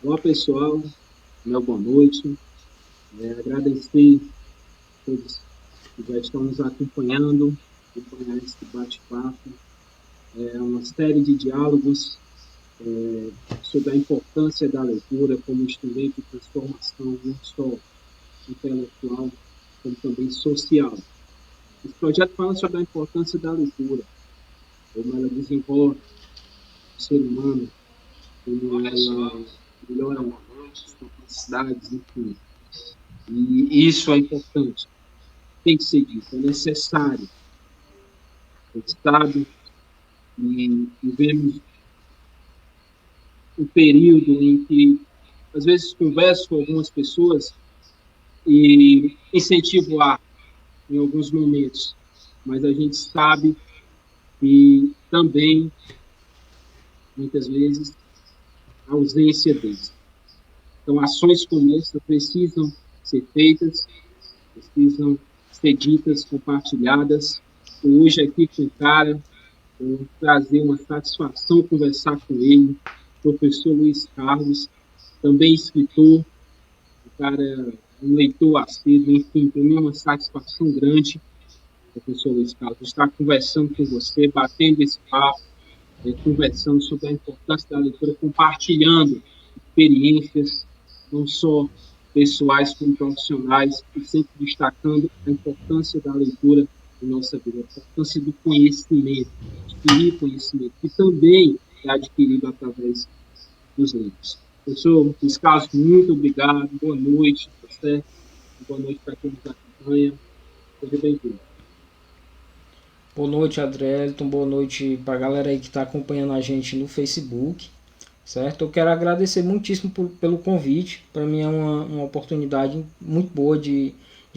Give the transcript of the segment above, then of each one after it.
Olá, pessoal. Meu boa noite. Agradecer a todos que já estão nos acompanhando esse bate-papo. É uma série de diálogos sobre a importância da leitura como instrumento de transformação não só intelectual, como também social. Esse projeto fala sobre a importância da leitura, como ela desenvolve o ser humano, como ela melhora as capacidades, enfim. E isso é importante, tem que ser dito, é necessário. A gente sabe e vivemos um período em que, às vezes, converso com algumas pessoas e incentivo em alguns momentos, mas a gente sabe que também, muitas vezes, a ausência deles. Então, ações como essa precisam ser feitas, precisam ser ditas, compartilhadas. Hoje, aqui com o cara, trazer uma satisfação conversar com ele, professor Luiz Carlos, também escritor, o cara um leitor assíduo, enfim, para mim é uma satisfação grande, professor Luiz Carlos, estar conversando com você, batendo esse papo, conversando sobre a importância da leitura, compartilhando experiências, não só pessoais como profissionais, e sempre destacando a importância da leitura na nossa vida, a importância do conhecimento, adquirir conhecimento, que também é adquirido através dos livros. Professor Luiz Carlos, muito obrigado, boa noite, tá certo? Boa noite para quem nos acompanha, seja bem-vindo. Boa noite, Adrielton, boa noite para a galera aí que está acompanhando a gente no Facebook, certo? Eu quero agradecer muitíssimo pelo convite, para mim é uma oportunidade muito boa de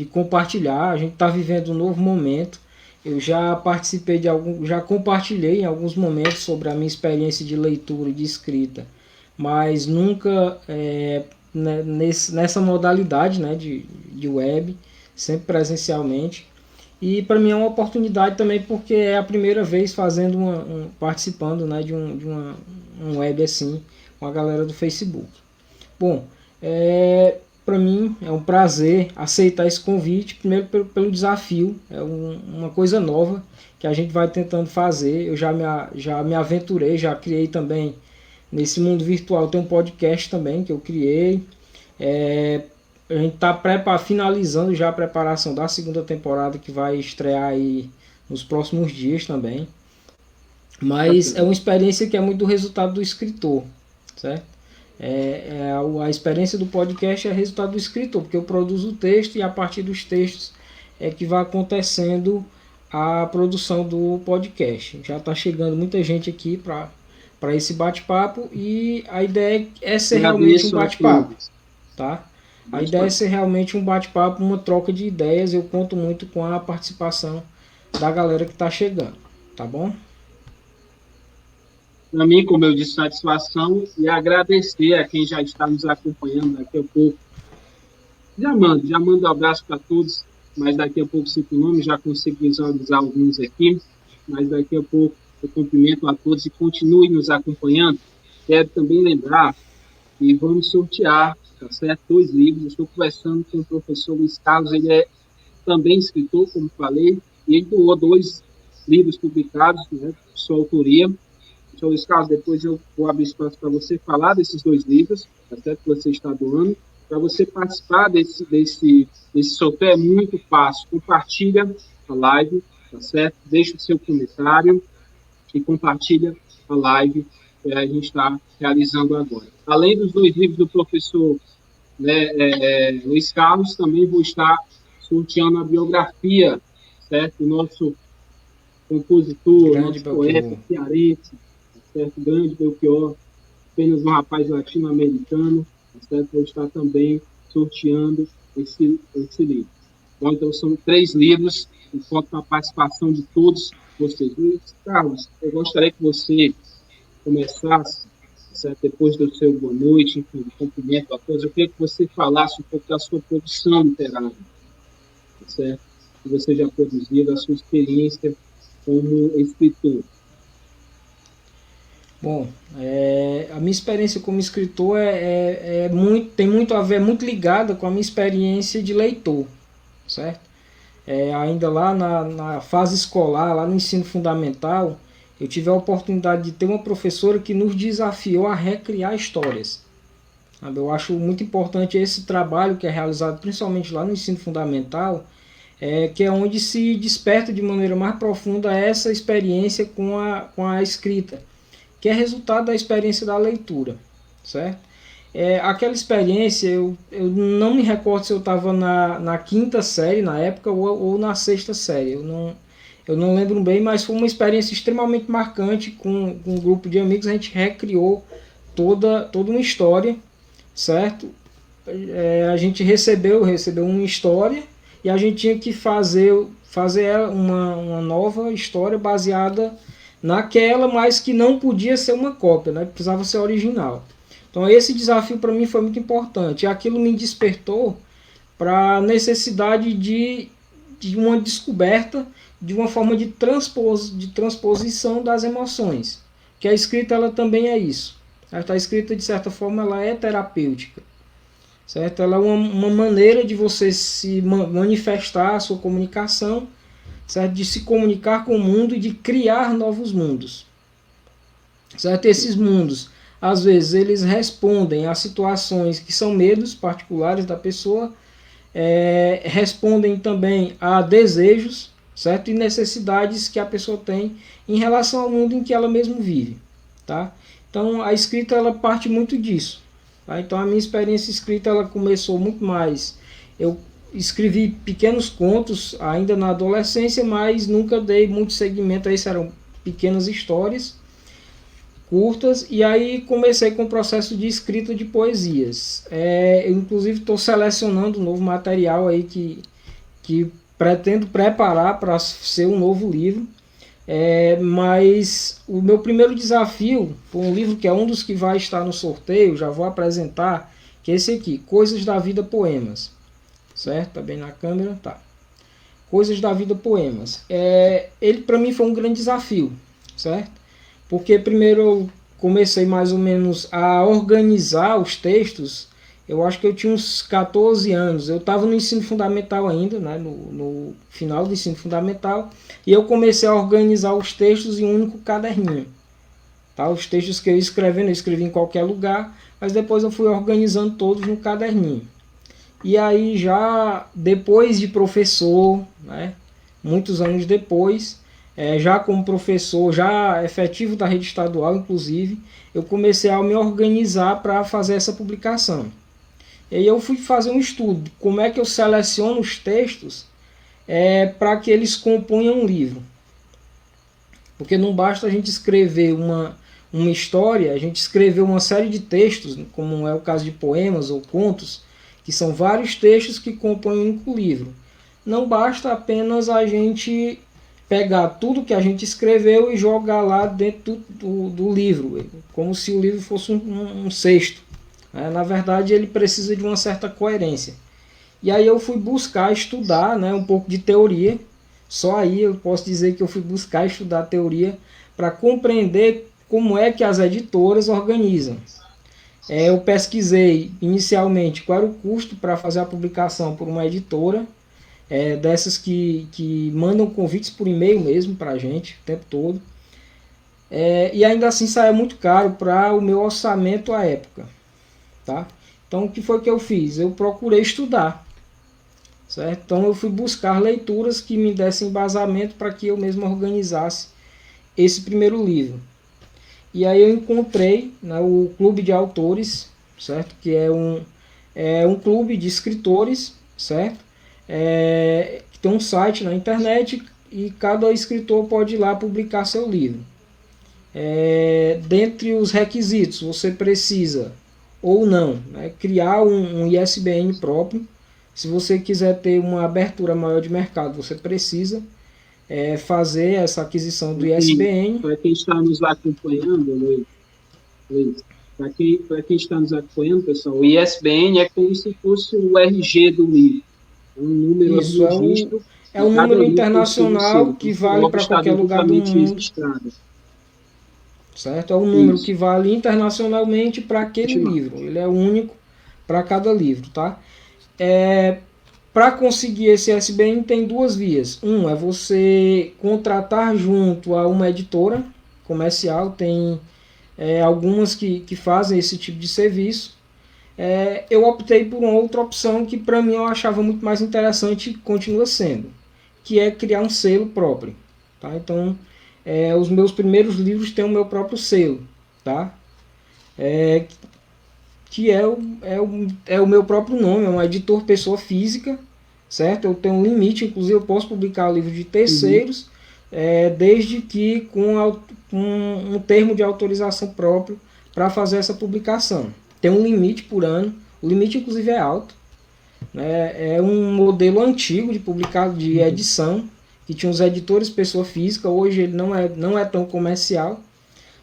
compartilhar. A gente está vivendo um novo momento. Eu já participei já compartilhei em alguns momentos sobre a minha experiência de leitura e de escrita, mas nunca nessa modalidade, né, de web, sempre presencialmente. E para mim é uma oportunidade também porque é a primeira vez fazendo participando, né, de uma web assim com a galera do Facebook. Bom, para mim é um prazer aceitar esse convite, primeiro pelo desafio, é uma coisa nova que a gente vai tentando fazer. Eu já me aventurei, já criei também nesse mundo virtual, tem um podcast também que eu criei. A gente está finalizando já a preparação da segunda temporada que vai estrear aí nos próximos dias também. Mas é uma experiência que é muito do resultado do escritor, certo? A experiência do podcast é resultado do escritor, porque eu produzo o texto e a partir dos textos é que vai acontecendo a produção do podcast. Já está chegando muita gente aqui para esse bate-papo e a ideia é ser realmente um bate-papo, tá? A ideia é ser realmente um bate-papo, uma troca de ideias. Eu conto muito com a participação da galera que está chegando, tá bom? Para mim, como eu disse, satisfação e agradecer a quem já está nos acompanhando daqui a pouco. Já mando um abraço para todos, mas daqui a pouco cito o nome, já consigo visualizar alguns aqui, mas daqui a pouco eu cumprimento a todos e continue nos acompanhando. Quero também lembrar que vamos sortear, tá certo? 2 livros. Eu estou conversando com o professor Luiz Carlos, ele é também escritor, como falei, e ele doou 2 livros publicados, né, de sua autoria. Professor Luiz Carlos, depois eu vou abrir espaço para você falar desses 2 livros, tá certo? Que você está doando. Para você participar desse sorteio é muito fácil. Compartilha a live, tá certo? Deixa o seu comentário e compartilha a live que a gente está realizando agora. Além dos 2 livros do professor, né, Luiz Carlos, também vou estar sorteando a biografia, certo? Do nosso compositor, Grande nosso poeta cearense, certo? Grande Belchior, apenas um rapaz latino-americano, certo? Vou estar também sorteando esse livro. Bom, então, são 3 livros, e conto com a participação de todos vocês. Luiz Carlos, eu gostaria que você começasse, certo? Depois do seu boa noite, enfim, do cumprimento a todos, eu queria que você falasse um pouco da sua produção literária, certo? Que você já produziu, da sua experiência como escritor. Bom, a minha experiência como escritor tem muito a ver, muito ligada com a minha experiência de leitor, certo? Ainda lá na fase escolar, lá no ensino fundamental, eu tive a oportunidade de ter uma professora que nos desafiou a recriar histórias. Sabe? Eu acho muito importante esse trabalho que é realizado principalmente lá no ensino fundamental, que é onde se desperta de maneira mais profunda essa experiência com a escrita, que é resultado da experiência da leitura, certo? Aquela experiência, eu não me recordo se eu estava na quinta série na época ou na sexta série, eu não lembro bem, mas foi uma experiência extremamente marcante com um grupo de amigos. A gente recriou toda uma história, certo? A gente recebeu uma história e a gente tinha que fazer uma nova história baseada naquela, mas que não podia ser uma cópia, né? Precisava ser original. Então esse desafio para mim foi muito importante. E aquilo me despertou para a necessidade de uma descoberta de uma forma de transposição das emoções. Que a escrita ela também é isso. A escrita, de certa forma, ela é terapêutica. Certo? Ela é uma maneira de você se manifestar a sua comunicação, certo? De se comunicar com o mundo e de criar novos mundos. Certo? Esses mundos, às vezes, eles respondem a situações que são medos particulares da pessoa, respondem também a desejos, certo? E necessidades que a pessoa tem em relação ao mundo em que ela mesma vive. Tá? Então, a escrita ela parte muito disso. Tá? Então, a minha experiência escrita ela começou muito mais. Eu escrevi pequenos contos ainda na adolescência, mas nunca dei muito seguimento a isso. Eram pequenas histórias curtas, e aí comecei com o processo de escrita de poesias. Eu inclusive estou selecionando um novo material aí que pretendo preparar para ser um novo livro. Mas o meu primeiro desafio foi um livro que é um dos que vai estar no sorteio, já vou apresentar, que é esse aqui, Coisas da Vida Poemas. Certo? Tá bem na câmera? Tá. Coisas da Vida Poemas. Ele para mim foi um grande desafio, certo? Porque primeiro eu comecei mais ou menos a organizar os textos. Eu acho que eu tinha uns 14 anos. Eu estava no ensino fundamental ainda, né? No final do ensino fundamental. E eu comecei a organizar os textos em um único caderninho. Tá? Os textos que eu escrevi em qualquer lugar. Mas depois eu fui organizando todos no caderninho. E aí já depois de professor, né? Muitos anos depois, já como professor, já efetivo da rede estadual, inclusive, eu comecei a me organizar para fazer essa publicação. E aí eu fui fazer um estudo, como é que eu seleciono os textos para que eles componham um livro. Porque não basta a gente escrever uma história, a gente escrever uma série de textos, como é o caso de poemas ou contos, que são vários textos que compõem um único livro. Não basta apenas a gente pegar tudo que a gente escreveu e jogar lá dentro do livro, como se o livro fosse um cesto. Na verdade, ele precisa de uma certa coerência. E aí eu fui buscar estudar, né, um pouco de teoria. Só aí eu posso dizer que eu fui buscar estudar teoria para compreender como é que as editoras organizam. Eu pesquisei inicialmente qual era o custo para fazer a publicação por uma editora, dessas que mandam convites por e-mail mesmo para a gente o tempo todo. E ainda assim saiu muito caro para o meu orçamento à época. Tá? Então o que foi que eu fiz? Eu procurei estudar. Certo? Então eu fui buscar leituras que me dessem embasamento para que eu mesmo organizasse esse primeiro livro. E aí eu encontrei, né, o Clube de Autores, certo? Que é um clube de escritores, certo? Que tem um site na internet e cada escritor pode ir lá publicar seu livro. Dentre os requisitos, você precisa ou não, né, criar um ISBN próprio. Se você quiser ter uma abertura maior de mercado, você precisa fazer essa aquisição do ISBN. Para quem está nos acompanhando, Luiz, para quem está nos acompanhando, pessoal, o ISBN é como se fosse o RG do livro. É um número Isso, registro, é um número internacional que vale para qualquer lugar do mundo. Registrado. certo? É o número Isso. que vale internacionalmente para aquele Ótimo. livro. Ele é único para cada livro, tá? Para conseguir esse ISBN tem duas vias. Um é você contratar junto a uma editora comercial, tem algumas que fazem esse tipo de serviço. Eu optei por uma outra opção que para mim eu achava muito mais interessante e continua sendo, que é criar um selo próprio. Tá? Então, os meus primeiros livros têm o meu próprio selo, tá? Que é o meu próprio nome, é um editor pessoa física, certo? Eu tenho um limite, inclusive eu posso publicar livro de Uhum. terceiros, desde que com um termo de autorização próprio para fazer essa publicação. Tem um limite por ano, o limite inclusive é alto, né? É um modelo antigo de publicar de Uhum. edição, que tinha os editores pessoa física, hoje ele não é tão comercial,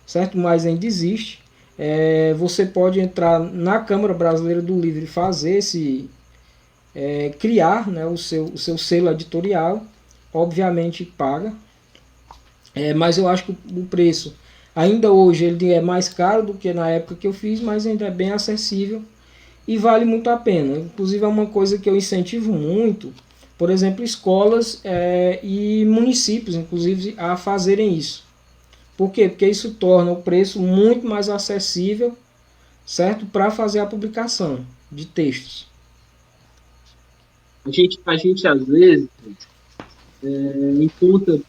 certo? Mas ainda existe. Você pode entrar na Câmara Brasileira do Livro e fazer criar, né, o seu selo editorial, obviamente paga, mas eu acho que o preço ainda hoje ele é mais caro do que na época que eu fiz, mas ainda é bem acessível e vale muito a pena. Inclusive é uma coisa que eu incentivo muito, por exemplo, escolas e municípios, inclusive, a fazerem isso. Por quê? Porque isso torna o preço muito mais acessível, certo? Para fazer a publicação de textos. A gente às vezes encontra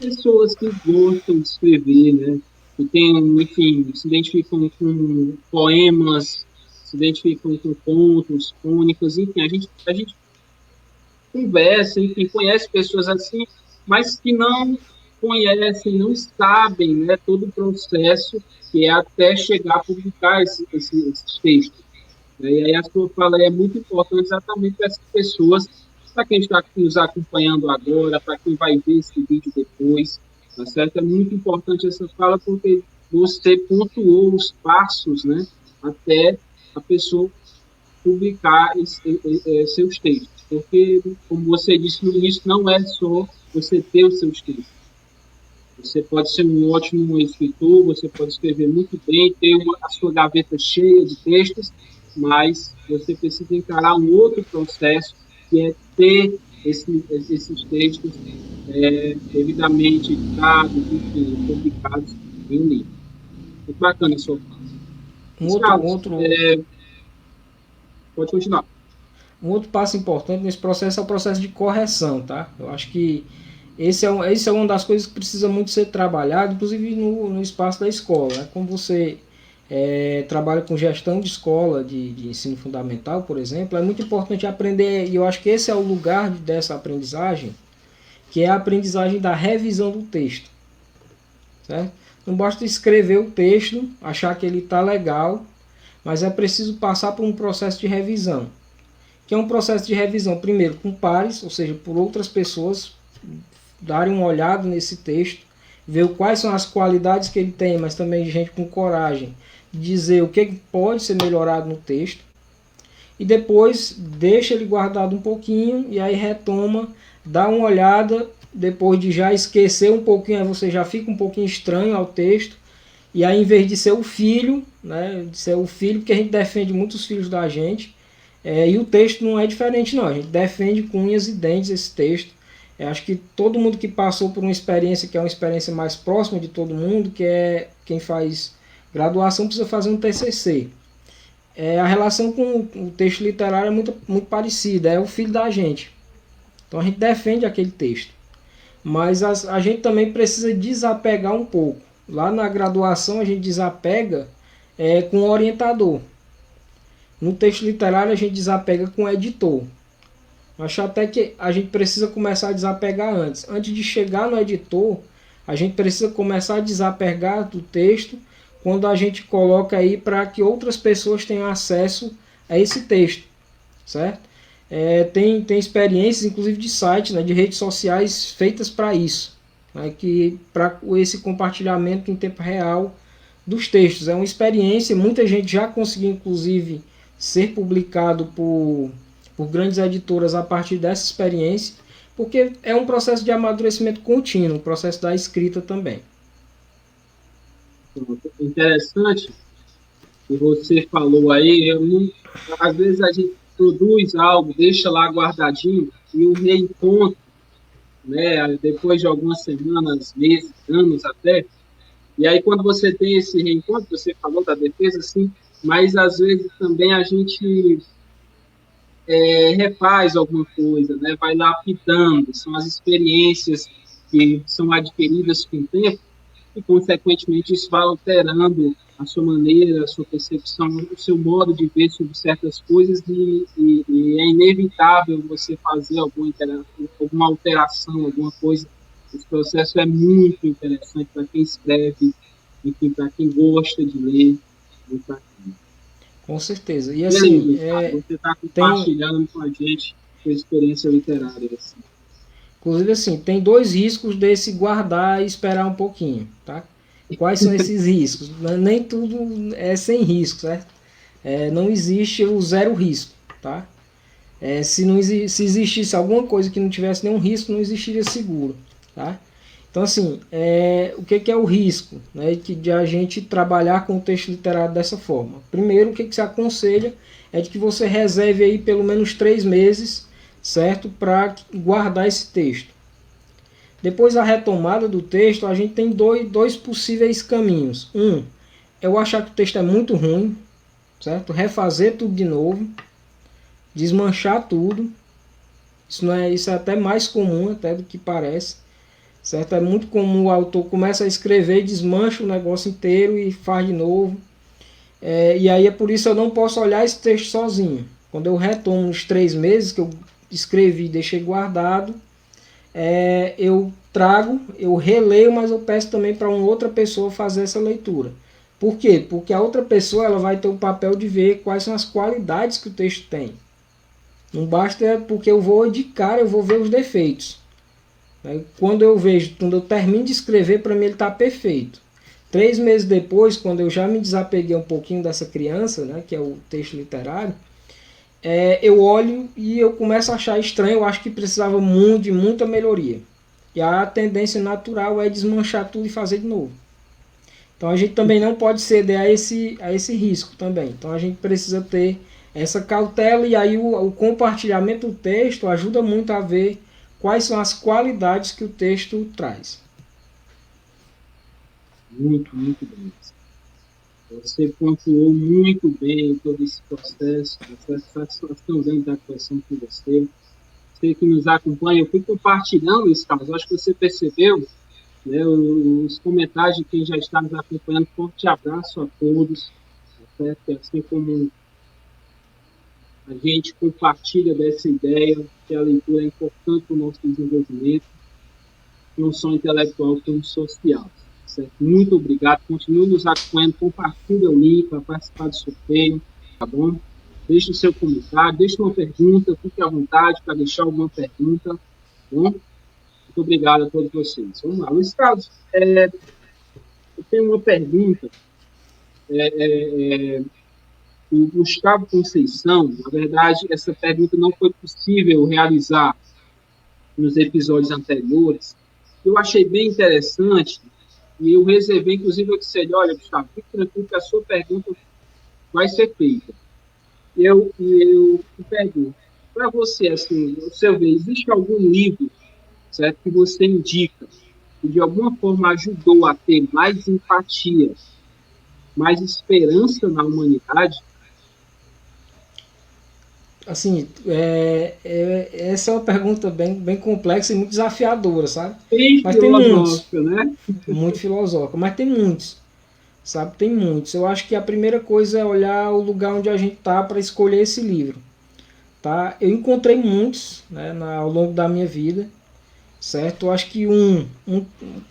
pessoas que gostam de escrever, né? Que tem, enfim, se identificam com poemas, se identificam com contos, crônicas, enfim, a gente conversa, enfim, conhece pessoas assim, mas que não conhecem, não sabem, né, todo o processo que é até chegar a publicar esses textos. E aí a sua fala é muito importante exatamente para essas pessoas, para quem está nos acompanhando agora, para quem vai ver esse vídeo depois, tá certo? É muito importante essa fala porque você pontuou os passos, né, até a pessoa publicar seus textos. Porque, como você disse no início, não é só você ter os seus textos. Você pode ser um ótimo escritor, você pode escrever muito bem, ter a sua gaveta cheia de textos, mas você precisa encarar um outro processo, que é ter esses textos devidamente editados, enfim, publicados em um livro. Muito bacana a sua fala. Um Mas, outro, um Carlos, outro, pode continuar. um outro passo importante nesse processo é o processo de correção, tá? Eu acho que esse é uma das coisas que precisa muito ser trabalhado, inclusive no espaço da escola. Né? Como você trabalha com gestão de escola, de ensino fundamental, por exemplo, é muito importante aprender, e eu acho que esse é o lugar dessa aprendizagem, que é a aprendizagem da revisão do texto. Certo? Não basta escrever o texto, achar que ele está legal, mas é preciso passar por um processo de revisão. Que é um processo de revisão, primeiro, com pares, ou seja, por outras pessoas, darem uma olhada nesse texto, ver quais são as qualidades que ele tem, mas também gente com coragem de dizer o que pode ser melhorado no texto. E depois deixa ele guardado um pouquinho e aí retoma, dá uma olhada, depois de já esquecer um pouquinho, aí você já fica um pouquinho estranho ao texto. E aí, em vez de ser o filho, né, de ser o filho, porque a gente defende muitos filhos da gente, e o texto não é diferente não, a gente defende com unhas e dentes esse texto. Acho que todo mundo que passou por uma experiência que é uma experiência mais próxima de todo mundo, que é quem faz graduação, precisa fazer um TCC. A relação com o texto literário é muito parecida, é o filho da gente. Então a gente defende aquele texto. Mas a gente também precisa desapegar um pouco. Lá na graduação a gente desapega com o orientador. No texto literário a gente desapega com o editor. Acho até que a gente precisa começar a desapegar antes. Antes de chegar no editor, a gente precisa começar a desapegar do texto quando a gente coloca aí para que outras pessoas tenham acesso a esse texto, certo? Tem experiências, inclusive de sites, né, de redes sociais feitas para isso, né, que para esse compartilhamento em tempo real dos textos. É uma experiência, muita gente já conseguiu, inclusive, ser publicado por grandes editoras a partir dessa experiência, porque é um processo de amadurecimento contínuo, o processo da escrita também. Interessante que você falou aí, às vezes a gente produz algo, deixa lá guardadinho, e o reencontro, né, depois de algumas semanas, meses, anos até, e aí quando você tem esse reencontro, você falou da defesa, sim, mas às vezes também a gente refaz alguma coisa, né, vai lapidando, são as experiências que são adquiridas com o tempo, e, consequentemente, isso vai alterando a sua maneira, a sua percepção, o seu modo de ver sobre certas coisas e é inevitável você fazer alguma alteração, alguma coisa. Esse processo é muito interessante para quem escreve, enfim, para quem gosta de ler. Muito bacana. Com certeza. E E aí, assim, Gustavo, você está tem, compartilhando com a gente sua experiência literária. Assim. inclusive assim, tem dois riscos desse guardar e esperar um pouquinho, tá? Quais são esses riscos? Nem tudo é sem risco, certo? Não existe o zero risco, tá? Se existisse alguma coisa que não tivesse nenhum risco, não existiria seguro, tá? Então, assim, o que é o risco, né, de a gente trabalhar com o texto literário dessa forma? Primeiro, o que se aconselha é de que você reserve aí pelo menos 3 meses, certo, para guardar esse texto. Depois da retomada do texto, a gente tem dois possíveis caminhos. Um, eu achar que o texto é muito ruim, certo? Refazer tudo de novo, desmanchar tudo. Isso é até mais comum até do que parece, certo? É muito comum o autor começa a escrever, desmancha o negócio inteiro e faz de novo. E aí é por isso que eu não posso olhar esse texto sozinho. Quando eu retomo os 3 meses que eu escrevi e deixei guardado, eu trago, eu releio, mas eu peço também para uma outra pessoa fazer essa leitura. Por quê? Porque a outra pessoa ela vai ter o papel de ver quais são as qualidades que o texto tem. Não basta porque eu vou de cara, eu vou ver os defeitos. Quando eu termino de escrever, para mim ele está perfeito. 3 meses depois, quando eu já me desapeguei um pouquinho dessa criança, né, que é o texto literário, eu olho e eu começo a achar estranho, eu acho que precisava de muita melhoria. E a tendência natural é desmanchar tudo e fazer de novo. Então a gente também não pode ceder a esse risco também. Então a gente precisa ter essa cautela e aí o compartilhamento do texto ajuda muito a ver quais são as qualidades que o texto traz. Muito, muito bem. Você pontuou muito bem todo esse processo, essa satisfação grande da atuação com você. Você que nos acompanha, eu fui compartilhando isso, Carlos. Acho que você percebeu, né, os comentários de quem já está nos acompanhando. Forte abraço a todos. Certo? Assim como a gente compartilha dessa ideia, que a leitura é importante para o nosso desenvolvimento, não só intelectual, como social. Certo? Muito obrigado. Continue nos acompanhando. Compartilhe o link para participar do sorteio. Tá bom? Deixe o seu comentário, deixe uma pergunta. Fique à vontade para deixar alguma pergunta. Tá bom? Muito obrigado a todos vocês. Vamos lá. Luiz Carlos, eu tenho uma pergunta. O Gustavo Conceição, na verdade, essa pergunta não foi possível realizar nos episódios anteriores. Eu achei bem interessante e eu reservei, inclusive, eu disse ele, olha, Gustavo, fique tranquilo que a sua pergunta vai ser feita. Eu pergunto, para você, assim, no seu ver, existe algum livro, certo, que você indica que de alguma forma ajudou a ter mais empatia, mais esperança na humanidade? Assim, essa é uma pergunta bem complexa e muito desafiadora, sabe? Bem Mas tem muitos, filosófica, né? muito filosófica, mas tem muitos, sabe? Tem muitos. Eu acho que a primeira coisa é olhar o lugar onde a gente tá para escolher esse livro, tá? Eu encontrei muitos, né, ao longo da minha vida, certo? Eu acho que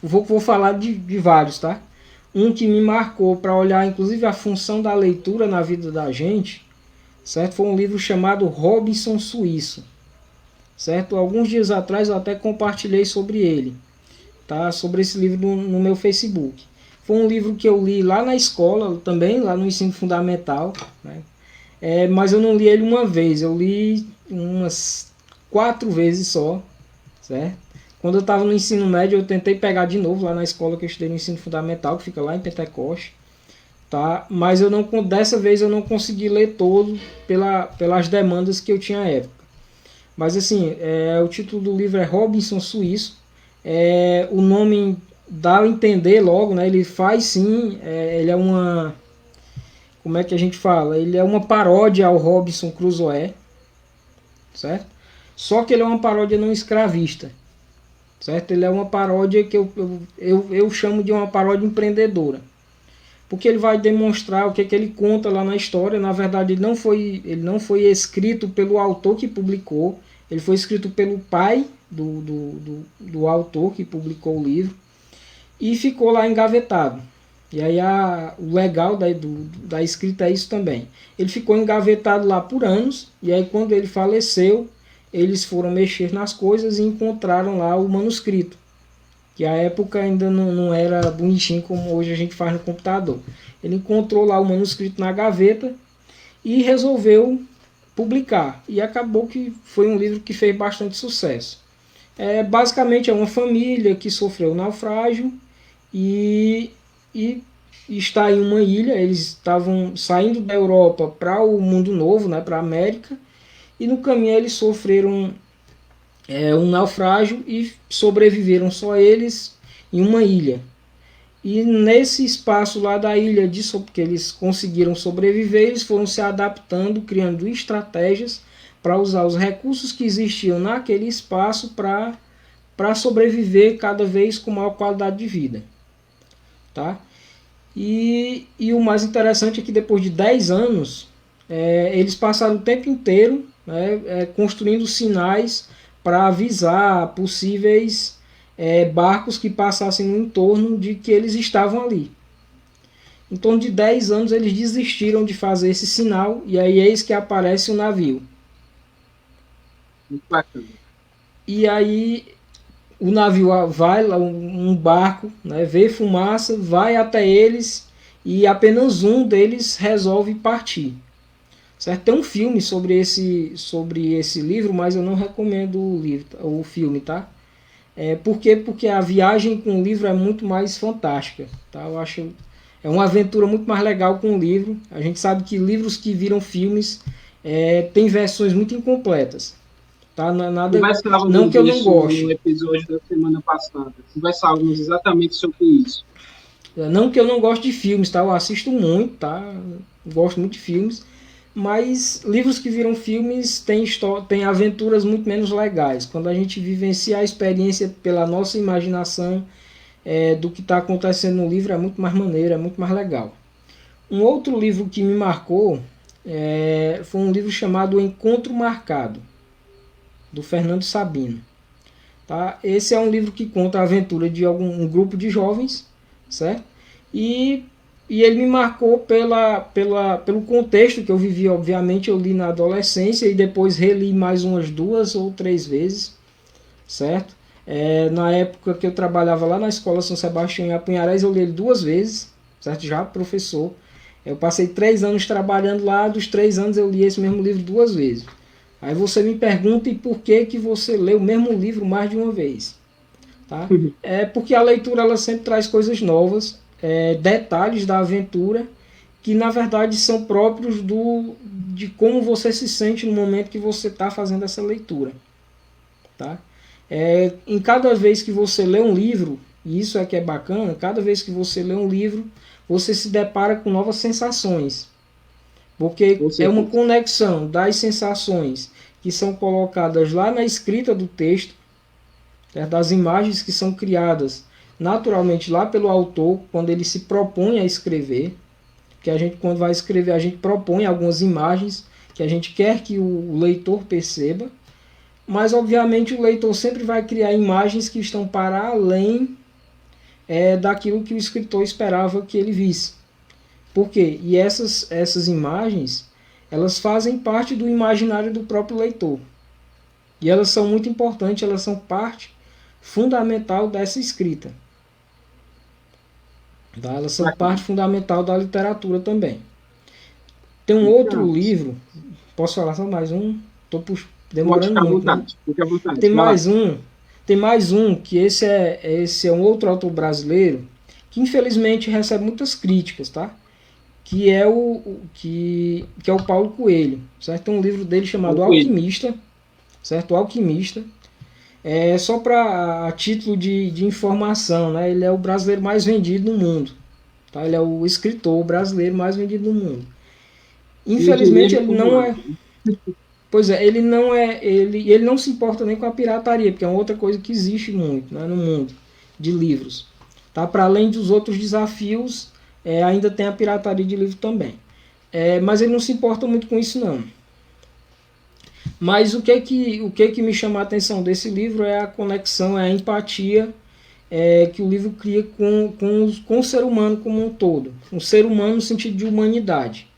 vou falar de vários, tá? Um que me marcou para olhar, inclusive, a função da leitura na vida da gente, certo? Foi um livro chamado Robinson Suíço, certo? Alguns dias atrás eu até compartilhei sobre ele, tá? Sobre esse livro no meu Facebook. Foi um livro que eu li lá na escola, também lá no ensino fundamental, né? Mas eu não li ele uma vez, eu li umas 4 vezes só, certo? Quando eu estava no ensino médio, eu tentei pegar de novo lá na escola que eu estudei no ensino fundamental, que fica lá em Pentecoste, tá? Mas dessa vez eu não consegui ler todo pelas demandas que eu tinha à época. Mas assim, o título do livro é Robinson Suíço. O nome dá a entender logo, né? Ele faz sim, ele é uma... Como é que a gente fala? Ele é uma paródia ao Robinson Crusoe, certo? Só que ele é uma paródia não escravista, certo? Ele é uma paródia que eu chamo de uma paródia empreendedora, porque ele vai demonstrar o que ele conta lá na história. Na verdade, ele não foi escrito pelo autor que publicou, ele foi escrito pelo pai do autor que publicou o livro e ficou lá engavetado. E aí o legal da escrita é isso também. Ele ficou engavetado lá por anos, e aí quando ele faleceu, eles foram mexer nas coisas e encontraram lá o manuscrito, que à época ainda não era bonitinho como hoje a gente faz no computador. Ele encontrou lá o manuscrito na gaveta e resolveu publicar. E acabou que foi um livro que fez bastante sucesso. Basicamente é uma família que sofreu um naufrágio e está em uma ilha. Eles estavam saindo da Europa para o mundo novo, né, para a América, e no caminho eles sofreram um naufrágio e sobreviveram só eles em uma ilha. E nesse espaço lá da ilha, que eles conseguiram sobreviver, eles foram se adaptando, criando estratégias para usar os recursos que existiam naquele espaço para sobreviver cada vez com maior qualidade de vida. Tá? E o mais interessante é que depois de 10 anos, eles passaram o tempo inteiro, né, construindo sinais para avisar possíveis barcos que passassem no entorno de que eles estavam ali. Em torno de 10 anos eles desistiram de fazer esse sinal, e aí eis que aparece o navio. Muito bacana. E aí o navio vai lá, um barco, né, vê fumaça, vai até eles e apenas um deles resolve partir. Certo? Tem um filme sobre esse livro, mas eu não recomendo o filme, tá? Por quê? Porque a viagem com o livro é muito mais fantástica, tá? Eu acho uma aventura muito mais legal com o livro. A gente sabe que livros que viram filmes têm versões muito incompletas. Tá? Não é nada, não que eu não goste. No episódio da semana passada, conversávamos exatamente sobre isso. Não que eu não goste de filmes, tá? Eu assisto muito, tá? Gosto muito de filmes, mas livros que viram filmes têm aventuras muito menos legais. Quando a gente vivencia a experiência pela nossa imaginação do que está acontecendo no livro, é muito mais maneiro, é muito mais legal. Um outro livro que me marcou foi um livro chamado O Encontro Marcado, do Fernando Sabino. Tá? Esse é um livro que conta a aventura de um grupo de jovens, certo? E ele me marcou pelo contexto que eu vivi. Obviamente eu li na adolescência e depois reli mais umas 2 ou 3 vezes, certo? Na época que eu trabalhava lá na Escola São Sebastião em Apunharés, eu li ele 2 vezes, certo? Já professor. Eu passei 3 anos trabalhando lá, dos 3 anos eu li esse mesmo livro 2 vezes. Aí você me pergunta, e por que você lê o mesmo livro mais de uma vez? Tá? Porque a leitura ela sempre traz coisas novas, detalhes da aventura, que na verdade são próprios de como você se sente no momento que você está fazendo essa leitura. Tá? Em cada vez que você lê um livro, e isso é que é bacana, cada vez que você lê um livro, você se depara com novas sensações. Porque é uma conexão das sensações que são colocadas lá na escrita do texto, das imagens que são criadas naturalmente lá pelo autor, quando ele se propõe a escrever. Que a gente, quando vai escrever, a gente propõe algumas imagens que a gente quer que o leitor perceba, mas obviamente o leitor sempre vai criar imagens que estão para além daquilo que o escritor esperava que ele visse. Por quê? E essas imagens, elas fazem parte do imaginário do próprio leitor. E elas são muito importantes, elas são parte fundamental dessa escrita. Tá? Elas são parte fundamental da literatura também. Tem um outro livro, posso falar só mais um? Estou demorando muito. Né? Tem tem mais um, que esse é um outro autor brasileiro, que infelizmente recebe muitas críticas, tá? Que é que é o Paulo Coelho, certo? Tem um livro dele chamado Alquimista, certo? O Alquimista. Só para título de informação, né? Ele é o brasileiro mais vendido no mundo, tá? Ele é o escritor brasileiro mais vendido no mundo. Infelizmente ele não é. Pois é, ele não se importa nem com a pirataria, porque é outra coisa que existe muito, né, no mundo de livros. Tá? Para além dos outros desafios, ainda tem a pirataria de livro também. Mas ele não se importa muito com isso não. Mas o que me chama a atenção desse livro é a conexão, é a empatia que o livro cria com o ser humano como um todo. Um ser humano no sentido de humanidade.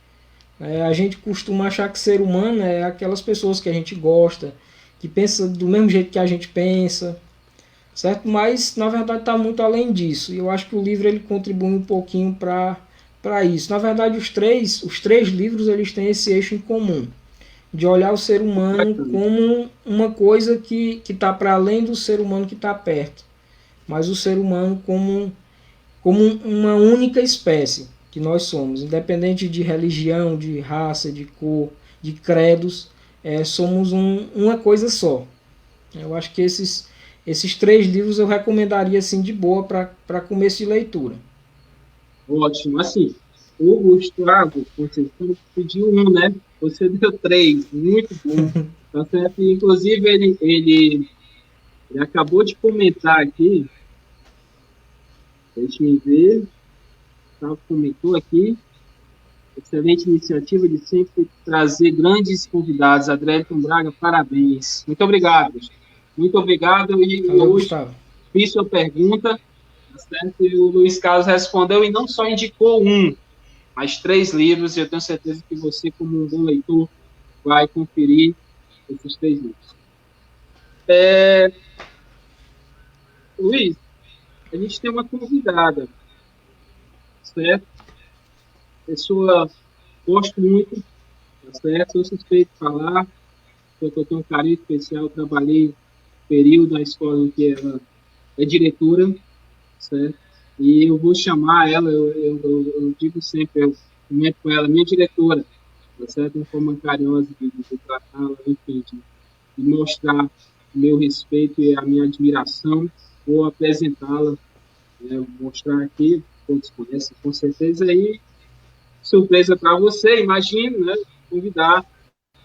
A gente costuma achar que ser humano é aquelas pessoas que a gente gosta, que pensa do mesmo jeito que a gente pensa, certo? Mas na verdade está muito além disso. E eu acho que o livro ele contribui um pouquinho para isso. Na verdade os três livros eles têm esse eixo em comum, de olhar o ser humano como uma coisa que está para além do ser humano que está perto, mas o ser humano como uma única espécie que nós somos, independente de religião, de raça, de cor, de credos, somos uma coisa só. Eu acho que esses três livros eu recomendaria assim de boa para começo de leitura. Ótimo. Assim, o Gustavo Conceição pediu um, né? Você deu 3, muito bom. Tá certo? Inclusive, ele acabou de comentar aqui. Deixa eu ver. Gustavo comentou aqui. Excelente iniciativa de sempre trazer grandes convidados. Adrielton Braga, parabéns. Muito obrigado. Muito obrigado. E hoje fiz sua pergunta, tá certo? E o Luiz Carlos respondeu e não só indicou um, mas 3 livros, e eu tenho certeza que você, como um bom leitor, vai conferir esses 3 livros. Luiz, a gente tem uma convidada, certo? Pessoa, gosto muito, tá certo? Sou suspeito de falar, porque eu tenho um carinho especial, trabalhei um período na escola em que ela é diretora, certo? E eu vou chamar ela, eu digo sempre, eu comento com ela, minha diretora, tá certo? Uma forma carinhosa de tratá-la, enfim, de mostrar o meu respeito e a minha admiração. Vou apresentá-la, mostrar aqui, todos conhecem com certeza, aí surpresa para você, imagino, né? Convidar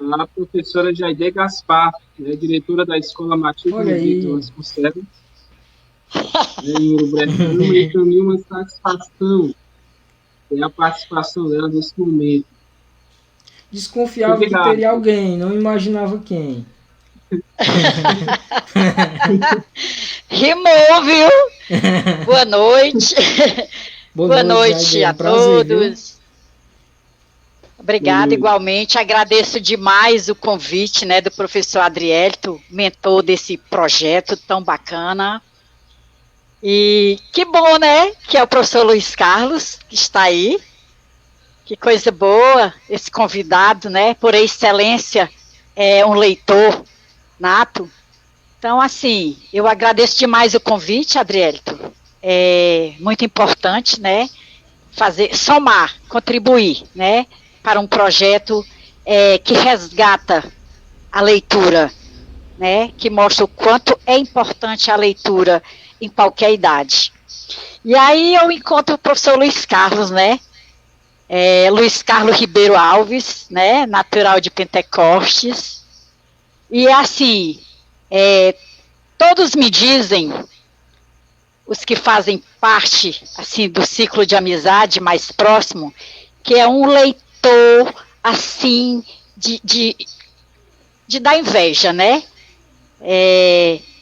a professora Jaide Gaspar, né, diretora da Escola Matilde Vitor Vasconcelos, em Ouro Bretano, e também uma satisfação ter a participação dela nesse momento. Desconfiava que teria alguém, não imaginava quem. Rimou, viu? Boa noite. Boa noite a todos. Viu? Obrigada, igualmente. Agradeço demais o convite, né, do professor Adrielton, mentor desse projeto tão bacana. E que bom, né, que é o professor Luiz Carlos, que está aí. Que coisa boa, esse convidado, né, por excelência, é um leitor nato. Então, assim, eu agradeço demais o convite, Adrielton. É muito importante, né, somar, contribuir, né, para um projeto que resgata a leitura, né, que mostra o quanto é importante a leitura em qualquer idade. E aí eu encontro o professor Luiz Carlos, né, Luiz Carlos Ribeiro Alves, né, natural de Pentecostes, e assim, todos me dizem, os que fazem parte, assim, do ciclo de amizade mais próximo, que é um leitor, assim, de dar inveja, né?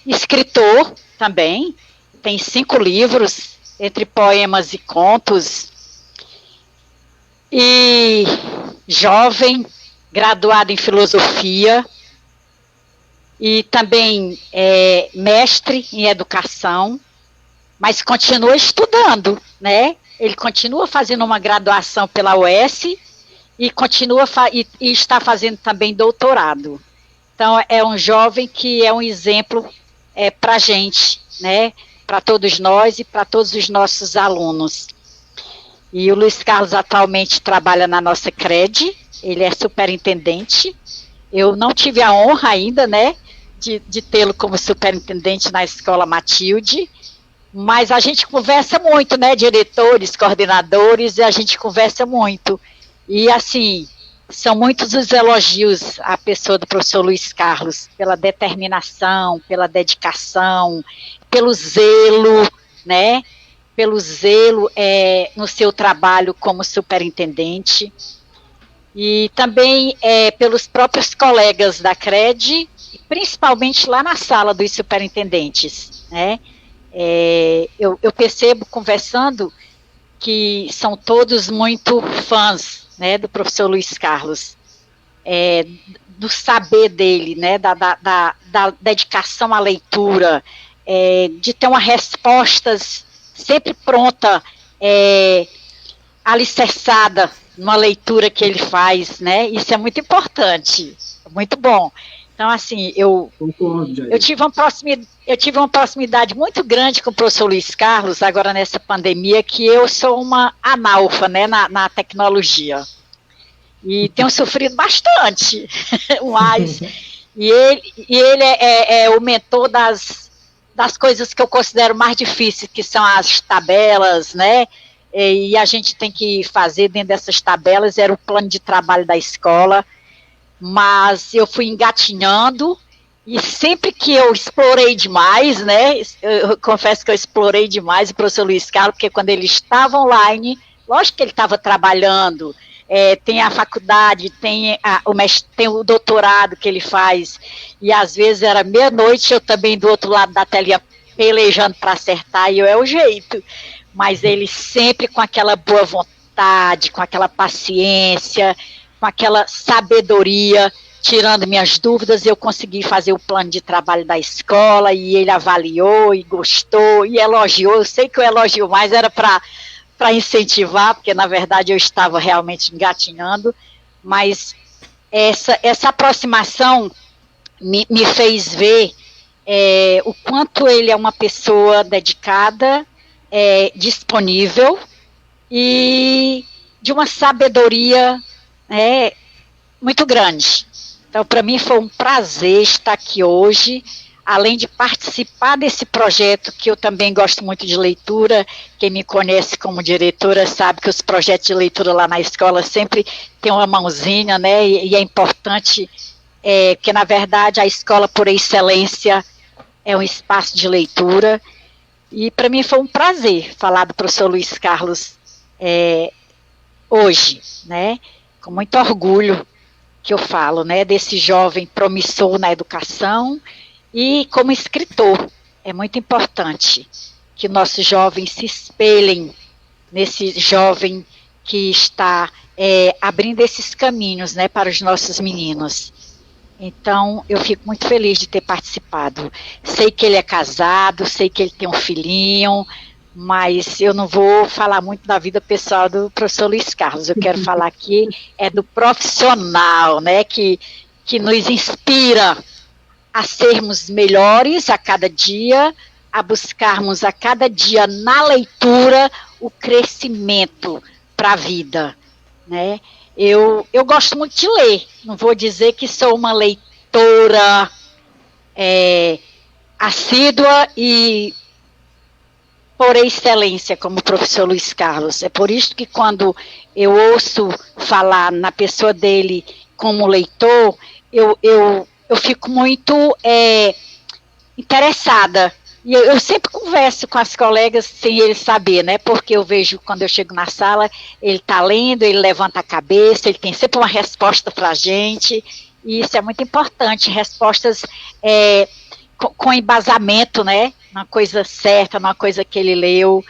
Escritor também, tem 5 livros, entre poemas e contos, e jovem, graduado em filosofia, e também mestre em educação, mas continua estudando, né? Ele continua fazendo uma graduação pela UES e e está fazendo também doutorado. Então, é um jovem que é um exemplo para a gente, né? Para todos nós e para todos os nossos alunos. E o Luiz Carlos atualmente trabalha na nossa CRED, ele é superintendente. Eu não tive a honra ainda, né, de tê-lo como superintendente na Escola Matilde, mas a gente conversa muito, né, diretores, coordenadores, e a gente conversa muito. E, assim, são muitos os elogios à pessoa do professor Luiz Carlos, pela determinação, pela dedicação, pelo zelo, né, pelo zelo no seu trabalho como superintendente, e também pelos próprios colegas da CRED, principalmente lá na sala dos superintendentes, né. Eu percebo, conversando, que são todos muito fãs, né, do professor Luiz Carlos, do saber dele, né, da dedicação à leitura, de ter uma respostas sempre pronta, alicerçada numa leitura que ele faz, né, isso é muito importante, muito bom. Então, assim, eu tive uma proximidade muito grande com o professor Luiz Carlos, agora nessa pandemia, que eu sou uma analfa, né, na tecnologia. E tenho sofrido bastante, mas... E ele é o mentor das coisas que eu considero mais difíceis, que são as tabelas, né? E a gente tem que fazer dentro dessas tabelas, era o plano de trabalho da escola. Mas eu fui engatinhando, e sempre que eu explorei demais, né, eu confesso que eu explorei demais o professor Luiz Carlos, porque quando ele estava online, lógico que ele estava trabalhando, tem a faculdade, tem o doutorado que ele faz, e às vezes era meia-noite, eu também do outro lado da telinha pelejando para acertar, e é o jeito, mas ele sempre com aquela boa vontade, com aquela paciência, com aquela sabedoria, tirando minhas dúvidas, eu consegui fazer o plano de trabalho da escola, e ele avaliou, e gostou, e elogiou. Eu sei que o elogio mais era para incentivar, porque na verdade eu estava realmente engatinhando, mas essa aproximação me fez ver o quanto ele é uma pessoa dedicada, disponível, e de uma sabedoria muito grande. Então, para mim foi um prazer estar aqui hoje, além de participar desse projeto, que eu também gosto muito de leitura. Quem me conhece como diretora sabe que os projetos de leitura lá na escola sempre tem uma mãozinha, né, e é importante, porque na verdade a escola por excelência é um espaço de leitura, e para mim foi um prazer falar do professor Luiz Carlos hoje, né, com muito orgulho que eu falo, né, desse jovem promissor na educação, e como escritor. É muito importante que nossos jovens se espelhem nesse jovem que está abrindo esses caminhos, né, para os nossos meninos. Então, eu fico muito feliz de ter participado. Sei que ele é casado, sei que ele tem um filhinho, mas eu não vou falar muito da vida pessoal do professor Luiz Carlos. Eu quero falar aqui do profissional, né, que nos inspira a sermos melhores a cada dia, a buscarmos a cada dia na leitura o crescimento para a vida, né? Eu gosto muito de ler, não vou dizer que sou uma leitora assídua e por excelência, como o professor Luiz Carlos. É por isso que quando eu ouço falar na pessoa dele como leitor, eu fico muito interessada. E eu sempre converso com as colegas sem eles saber, né? Porque eu vejo, quando eu chego na sala, ele está lendo, ele levanta a cabeça, ele tem sempre uma resposta para a gente, e isso é muito importante, respostas com embasamento, né? Uma coisa certa, uma coisa que ele leu.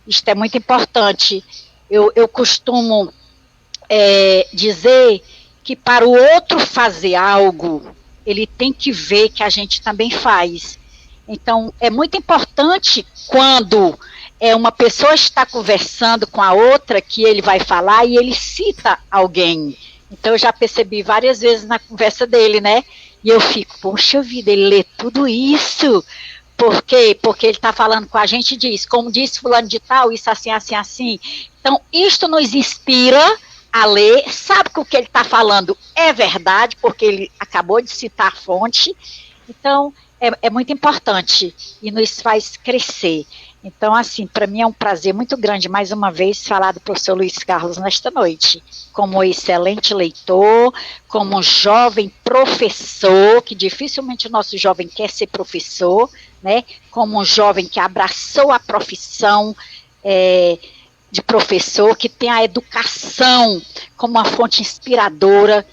Isto é muito importante. Eu costumo dizer que para o outro fazer algo, ele tem que ver que a gente também faz. Então, é muito importante quando uma pessoa está conversando com a outra, que ele vai falar e ele cita alguém. Então, eu já percebi várias vezes na conversa dele, né? E eu fico, poxa vida, ele lê tudo isso. Por quê? Porque ele está falando com a gente e diz, como disse fulano de tal, isso assim, assim, assim. Então, isto nos inspira a ler, sabe que o que ele está falando é verdade, porque ele acabou de citar a fonte. Então, é muito importante e nos faz crescer. Então, assim, para mim é um prazer muito grande, mais uma vez, falar do professor Luiz Carlos nesta noite, como excelente leitor, como um jovem professor, que dificilmente o nosso jovem quer ser professor, né? Como um jovem que abraçou a profissão de professor, que tem a educação como uma fonte inspiradora,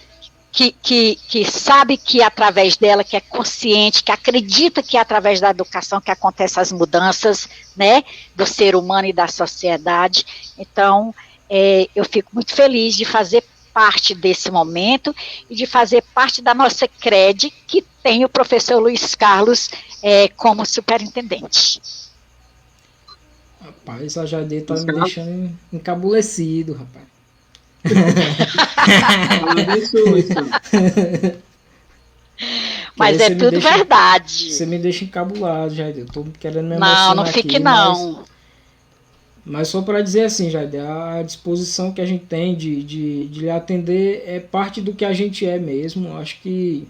que sabe que através dela, que é consciente, que acredita que é através da educação que acontecem as mudanças, né, do ser humano e da sociedade. Então, eu fico muito feliz de fazer parte desse momento e de fazer parte da nossa CRED, que tem o professor Luiz Carlos como superintendente. Rapaz, a Jade tá me deixando encabulecido, rapaz. Mas é tudo verdade. Você me deixa encabulado, Jade. Eu tô querendo me emocionar. Não fique aqui, não. Mas só para dizer assim, Jade, a disposição que a gente tem de lhe atender é parte do que a gente é mesmo. Acho que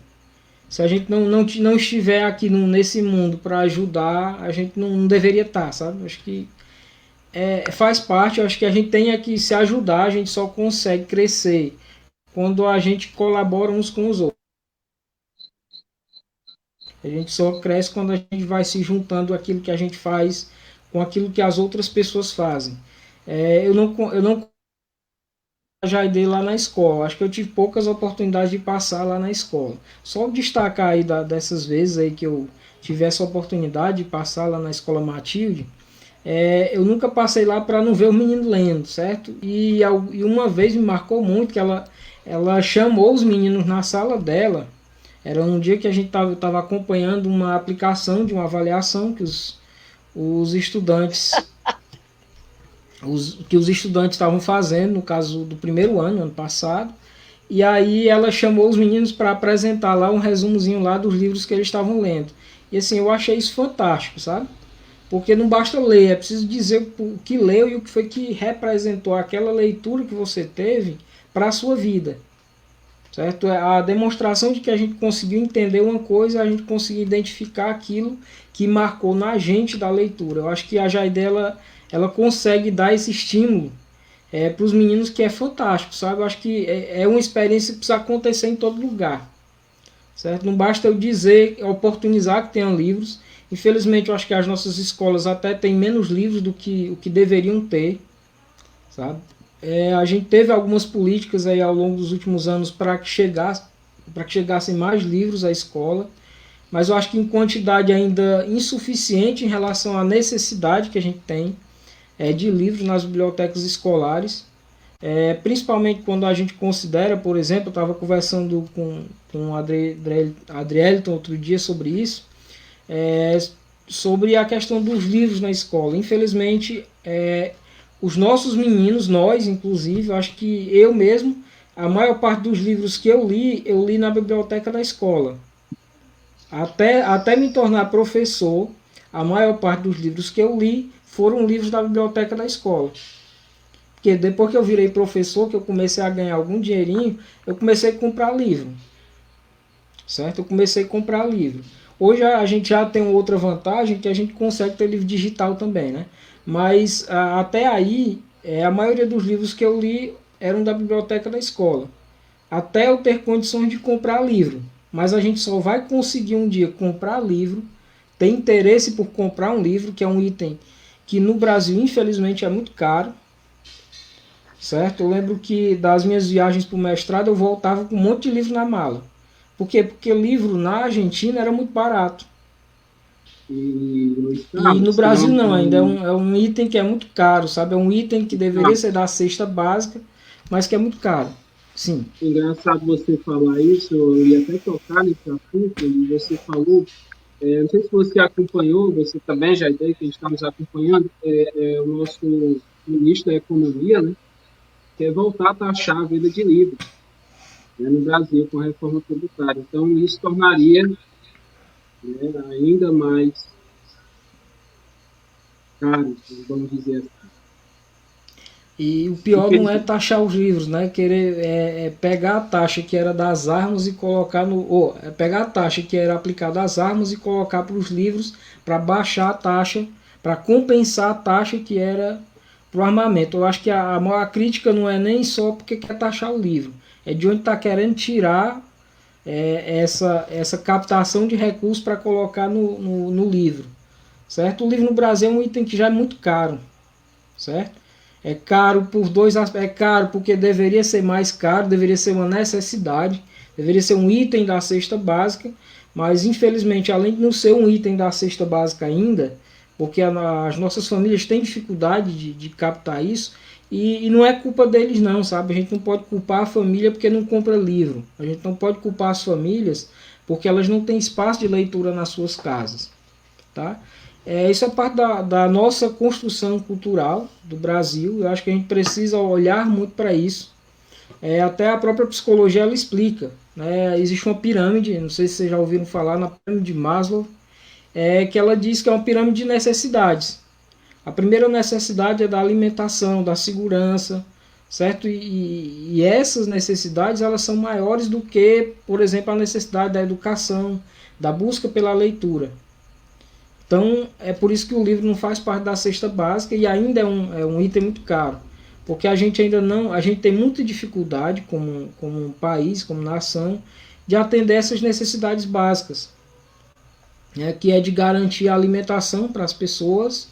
se a gente não estiver aqui nesse mundo para ajudar, a gente não deveria estar, sabe? Acho que faz parte. Eu acho que a gente tem que se ajudar. A gente só consegue crescer quando a gente colabora uns com os outros. A gente só cresce quando a gente vai se juntando aquilo que a gente faz com aquilo que as outras pessoas fazem. Eu não já dei lá na escola. Acho que eu tive poucas oportunidades de passar lá na escola. Só destacar aí dessas vezes aí que eu tive essa oportunidade de passar lá na escola Matilde. Eu nunca passei lá para não ver o menino lendo, certo? E uma vez me marcou muito que ela chamou os meninos na sala dela. Era um dia que a gente estava acompanhando uma aplicação de uma avaliação que os estudantes estavam fazendo, no caso do primeiro ano passado. E aí ela chamou os meninos para apresentar lá um resumozinho lá dos livros que eles estavam lendo. E assim, eu achei isso fantástico, sabe? Porque não basta ler, é preciso dizer o que leu e o que foi que representou aquela leitura que você teve para a sua vida. Certo? A demonstração de que a gente conseguiu entender uma coisa, a gente conseguiu identificar aquilo que marcou na gente da leitura. Eu acho que a Jaide, ela consegue dar esse estímulo para os meninos, que é fantástico, sabe? Eu acho que é uma experiência que precisa acontecer em todo lugar. Certo? Não basta eu dizer, oportunizar que tenham livros. Infelizmente, eu acho que as nossas escolas até têm menos livros do que o que deveriam ter, sabe? A gente teve algumas políticas aí ao longo dos últimos anos para que chegassem mais livros à escola, mas eu acho que em quantidade ainda insuficiente em relação à necessidade que a gente tem de livros nas bibliotecas escolares, principalmente quando a gente considera, por exemplo, eu estava conversando com o Adrielton outro dia sobre isso, sobre a questão dos livros na escola. Infelizmente, os nossos meninos, nós inclusive, eu acho que eu mesmo, a maior parte dos livros que eu li na biblioteca da escola. Até me tornar professor, a maior parte dos livros que eu li foram livros da biblioteca da escola. Porque depois que eu virei professor, que eu comecei a ganhar algum dinheirinho, eu comecei a comprar livro. Certo? Eu comecei a comprar livro. Hoje a gente já tem outra vantagem, que a gente consegue ter livro digital também, né? Mas até aí, a maioria dos livros que eu li eram da biblioteca da escola. Até eu ter condições de comprar livro. Mas a gente só vai conseguir um dia comprar livro, ter interesse por comprar um livro, que é um item que no Brasil, infelizmente, é muito caro. Certo? Eu lembro que das minhas viagens para o mestrado, eu voltava com um monte de livro na mala. Por quê? Porque livro na Argentina era muito barato. E no Brasil não, ainda é um item que é muito caro, sabe? É um item que deveria ser da cesta básica, mas que é muito caro. Sim. Engraçado você falar isso, eu ia até tocar nesse assunto, e você falou, não sei se você acompanhou, você também já ideia que a gente está nos acompanhando, o nosso ministro da Economia, né, quer voltar a taxar a venda de livros, né, no Brasil com a reforma tributária. Então, isso tornaria, né, ainda mais caros, vamos dizer assim. E o pior não é taxar os livros, né? Querer pegar a taxa que era das armas e colocar no... pegar a taxa que era aplicada às armas e colocar para os livros para baixar a taxa, para compensar a taxa que era para o armamento. Eu acho que a maior crítica não é nem só porque quer taxar o livro, é de onde está querendo tirar essa captação de recursos para colocar no livro, certo? O livro no Brasil é um item que já é muito caro, certo? É caro por dois aspectos. É caro porque deveria ser mais caro, deveria ser uma necessidade, deveria ser um item da cesta básica, mas infelizmente, além de não ser um item da cesta básica ainda, porque as nossas famílias têm dificuldade de captar isso, e não é culpa deles não, sabe? A gente não pode culpar a família porque não compra livro. A gente não pode culpar as famílias porque elas não têm espaço de leitura nas suas casas, tá? Isso é parte da nossa construção cultural do Brasil. Eu acho que a gente precisa olhar muito para isso. Até a própria psicologia ela explica, né? Existe uma pirâmide, não sei se vocês já ouviram falar, na pirâmide de Maslow, que ela diz que é uma pirâmide de necessidades. A primeira necessidade é da alimentação, da segurança, certo? E essas necessidades elas são maiores do que, por exemplo, a necessidade da educação, da busca pela leitura. Então, é por isso que o livro não faz parte da cesta básica e ainda é um item muito caro. Porque a gente ainda não, a gente tem muita dificuldade como um país, como nação, de atender essas necessidades básicas, né, que é de garantir a alimentação para as pessoas,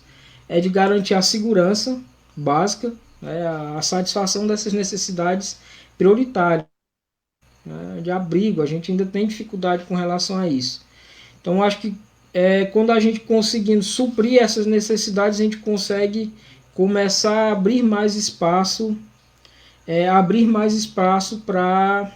é de garantir a segurança básica, né, a satisfação dessas necessidades prioritárias, né, de abrigo. A gente ainda tem dificuldade com relação a isso. Então, acho que quando a gente conseguindo suprir essas necessidades, a gente consegue começar a abrir mais espaço para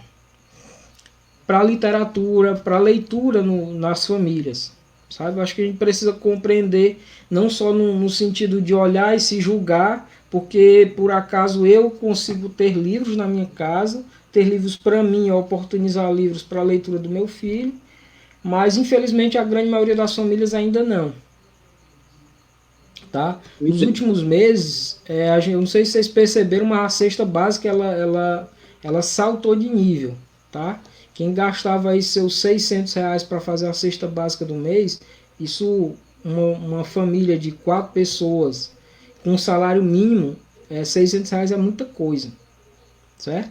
literatura, para leitura nas famílias, sabe? Eu acho que a gente precisa compreender, não só no sentido de olhar e se julgar, porque por acaso eu consigo ter livros na minha casa, ter livros para mim, oportunizar livros para a leitura do meu filho, mas infelizmente a grande maioria das famílias ainda não. Tá? Nos últimos meses, eu não sei se vocês perceberam, mas a cesta básica ela saltou de nível. Tá? Quem gastava aí seus R$600 para fazer a cesta básica do mês, isso uma família de 4 pessoas com um salário mínimo, R$600 é muita coisa. Certo?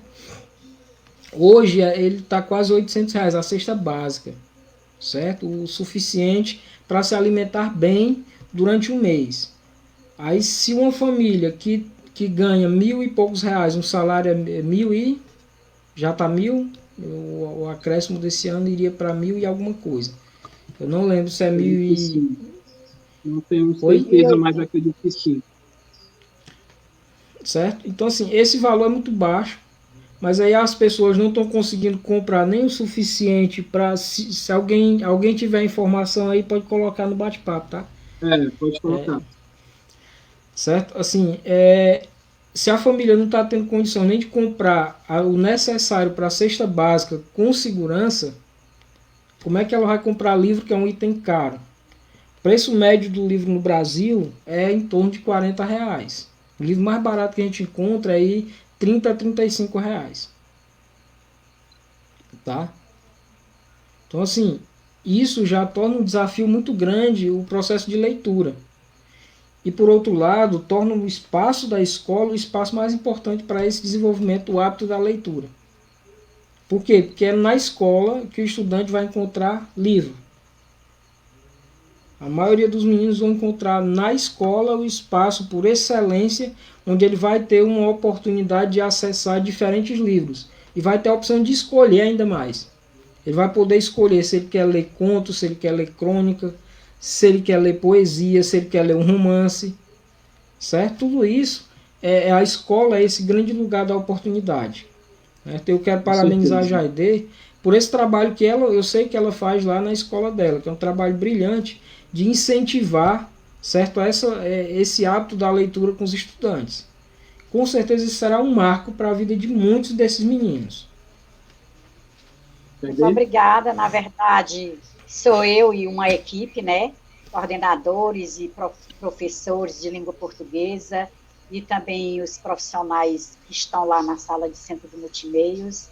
Hoje ele está quase R$800 a cesta básica. Certo? O suficiente para se alimentar bem durante um mês. Aí se uma família que ganha R$1.000 e poucos, um salário é 1.000 e já está 1.000, o acréscimo desse ano iria para 1.000 e alguma coisa. Eu não lembro se é 1.000 e... Não tenho certeza, mas acredito que sim. Certo? Então assim, esse valor é muito baixo. Mas aí as pessoas não estão conseguindo comprar nem o suficiente para... Se alguém tiver informação aí, pode colocar no bate-papo, tá? Pode colocar. Certo? Assim, se a família não está tendo condição nem de comprar o necessário para a cesta básica com segurança, como é que ela vai comprar livro que é um item caro? O preço médio do livro no Brasil é em torno de R$40. O livro mais barato que a gente encontra aí... R$30 a R$35. Tá? Então, assim, isso já torna um desafio muito grande o processo de leitura. E, por outro lado, torna o espaço da escola o espaço mais importante para esse desenvolvimento do hábito da leitura. Por quê? Porque é na escola que o estudante vai encontrar livro. A maioria dos meninos vão encontrar na escola o espaço por excelência, onde ele vai ter uma oportunidade de acessar diferentes livros. E vai ter a opção de escolher ainda mais. Ele vai poder escolher se ele quer ler contos, se ele quer ler crônica, se ele quer ler poesia, se ele quer ler um romance. Certo? Tudo isso, a escola é esse grande lugar da oportunidade. Certo? Eu quero parabenizar a Jaide por esse trabalho que eu sei que ela faz lá na escola dela, que é um trabalho brilhante, de incentivar, certo, esse hábito da leitura com os estudantes. Com certeza isso será um marco para a vida de muitos desses meninos. Muito obrigada. Na verdade, sou eu e uma equipe, né? coordenadores e professores de língua portuguesa e também os profissionais que estão lá na sala de Centro de Multimeios.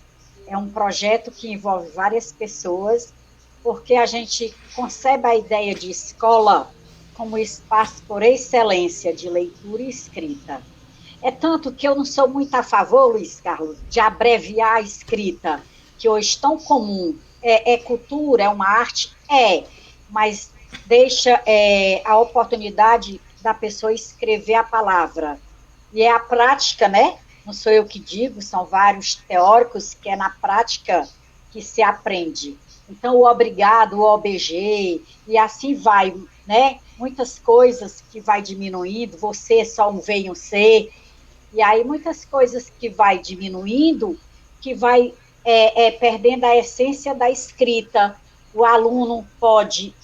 É um projeto que envolve várias pessoas, porque a gente concebe a ideia de escola como espaço por excelência de leitura e escrita. É tanto que eu não sou muito a favor, Luiz Carlos, de abreviar a escrita, que hoje tão comum. É cultura, é uma arte? Mas deixa a oportunidade da pessoa escrever a palavra. E é a prática, né? Não sou eu que digo, são vários teóricos que é na prática que se aprende. Então, o obrigado, o OBG, e assim vai, né? Muitas coisas que vai diminuindo, você é só um V e um C, e aí muitas coisas que vai diminuindo, que vai perdendo a essência da escrita. O aluno pode